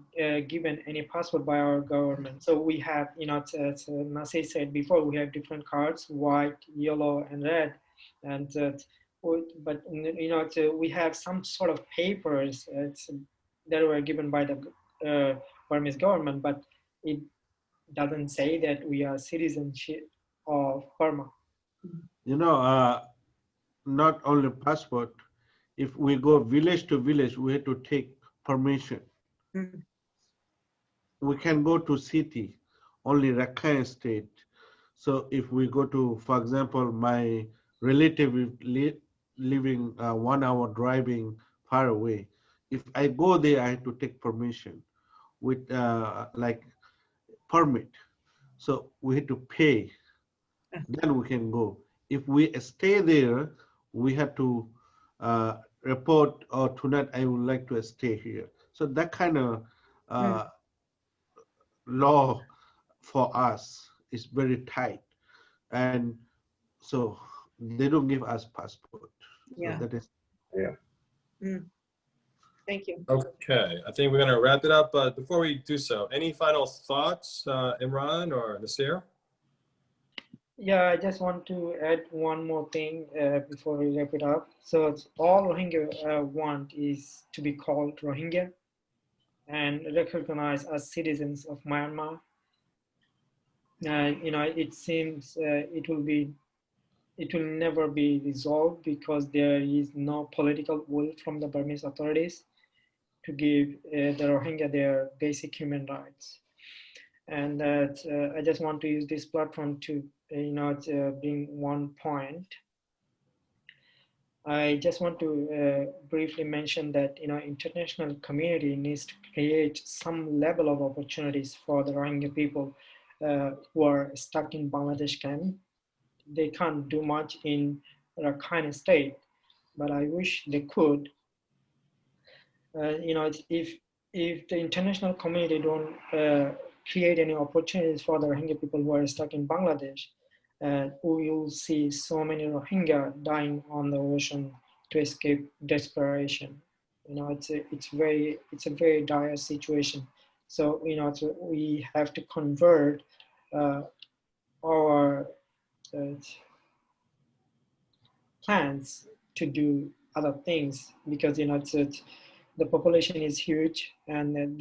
given any passport by our government. So we have, as Nasi said before, we have different cards, white, yellow, and red. And but we have some sort of papers that were given by the Burmese government, but it doesn't say that we are citizens of Burma. Not only passport, if we go village to village, we have to take permission. Mm. We can go to city, only Rakhine State. So if we go to, for example, my relative living 1 hour driving far away, if I go there, I have to take permission with like permit. So we have to pay, then we can go. If we stay there, we have to report, or tonight I would like to stay here. So that kind of law for us is very tight. And so they don't give us passport. Yeah. So that is, Yeah. Mm. Thank you. Okay, I think we're going to wrap it up. But before we do so, any final thoughts, Imran or Nasir? Yeah, I just want to add one more thing before we wrap it up. So all Rohingya want is to be called Rohingya and recognized as citizens of Myanmar. It seems it will never be resolved because there is no political will from the Burmese authorities to give the Rohingya their basic human rights. And that I just want to use this platform to bring one point. I just want to briefly mention that international community needs to create some level of opportunities for the Rohingya people who are stuck in Bangladesh camp. They can't do much in Rakhine State, but I wish they could. If the international community don't create any opportunities for the Rohingya people who are stuck in Bangladesh, we will see so many Rohingya dying on the ocean to escape desperation. It's a very dire situation. So we have to convert our plans to do other things, because the population is huge, and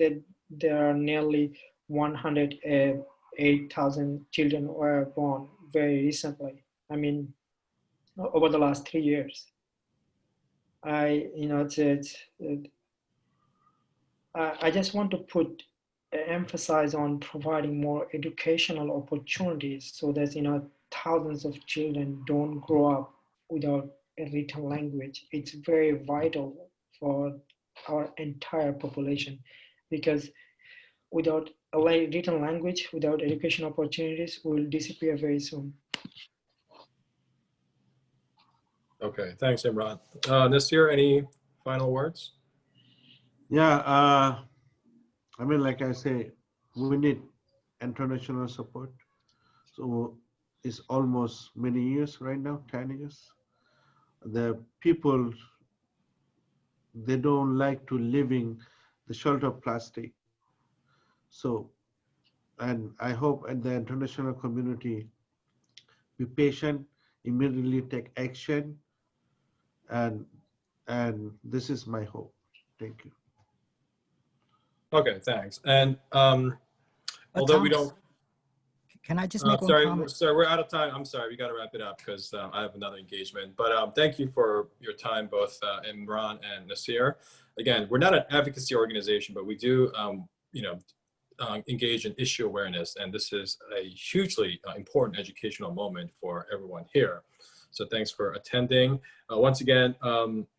there are nearly 108,000 children were born very recently. I mean, over the last 3 years. I just want to put emphasize on providing more educational opportunities so that, you know, thousands of children don't grow up without a written language. It's very vital for our entire population, because without a written language, without education opportunities, we will disappear very soon. Okay, thanks, Imran. Nasir, any final words? Yeah, I mean, like I say, we need international support. So it's almost many years right now, 10 years. The people, they don't like to living the shelter of plastic. So, and I hope at the international community be patient, immediately take action, and this is my hope. Thank you. Okay, thanks. And although we don't, Can I just make one sorry, comment? sir, we're out of time. I'm sorry, we got to wrap it up because I have another engagement. But thank you for your time, both Imran and Nasir. Again, we're not an advocacy organization, but we do, you know, engage in issue awareness, and this is a hugely important educational moment for everyone here. So thanks for attending. Once again,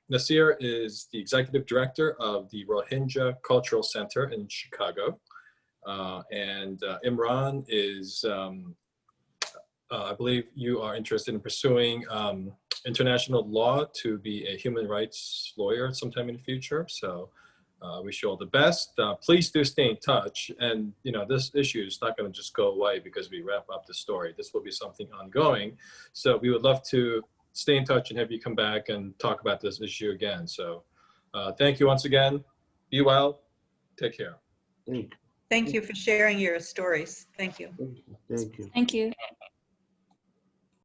Nasir is the executive director of the Rohingya Cultural Center in Chicago. And Imran is, I believe you are interested in pursuing international law to be a human rights lawyer sometime in the future. So wish you all the best. Please do stay in touch. And you know, this issue is not going to just go away because we wrap up the story. This will be something ongoing. So we would love to stay in touch and have you come back and talk about this issue again. So thank you once again. Be well. Take care. Thank you. Thank you for sharing your stories. Thank you. Thank you. Thank you.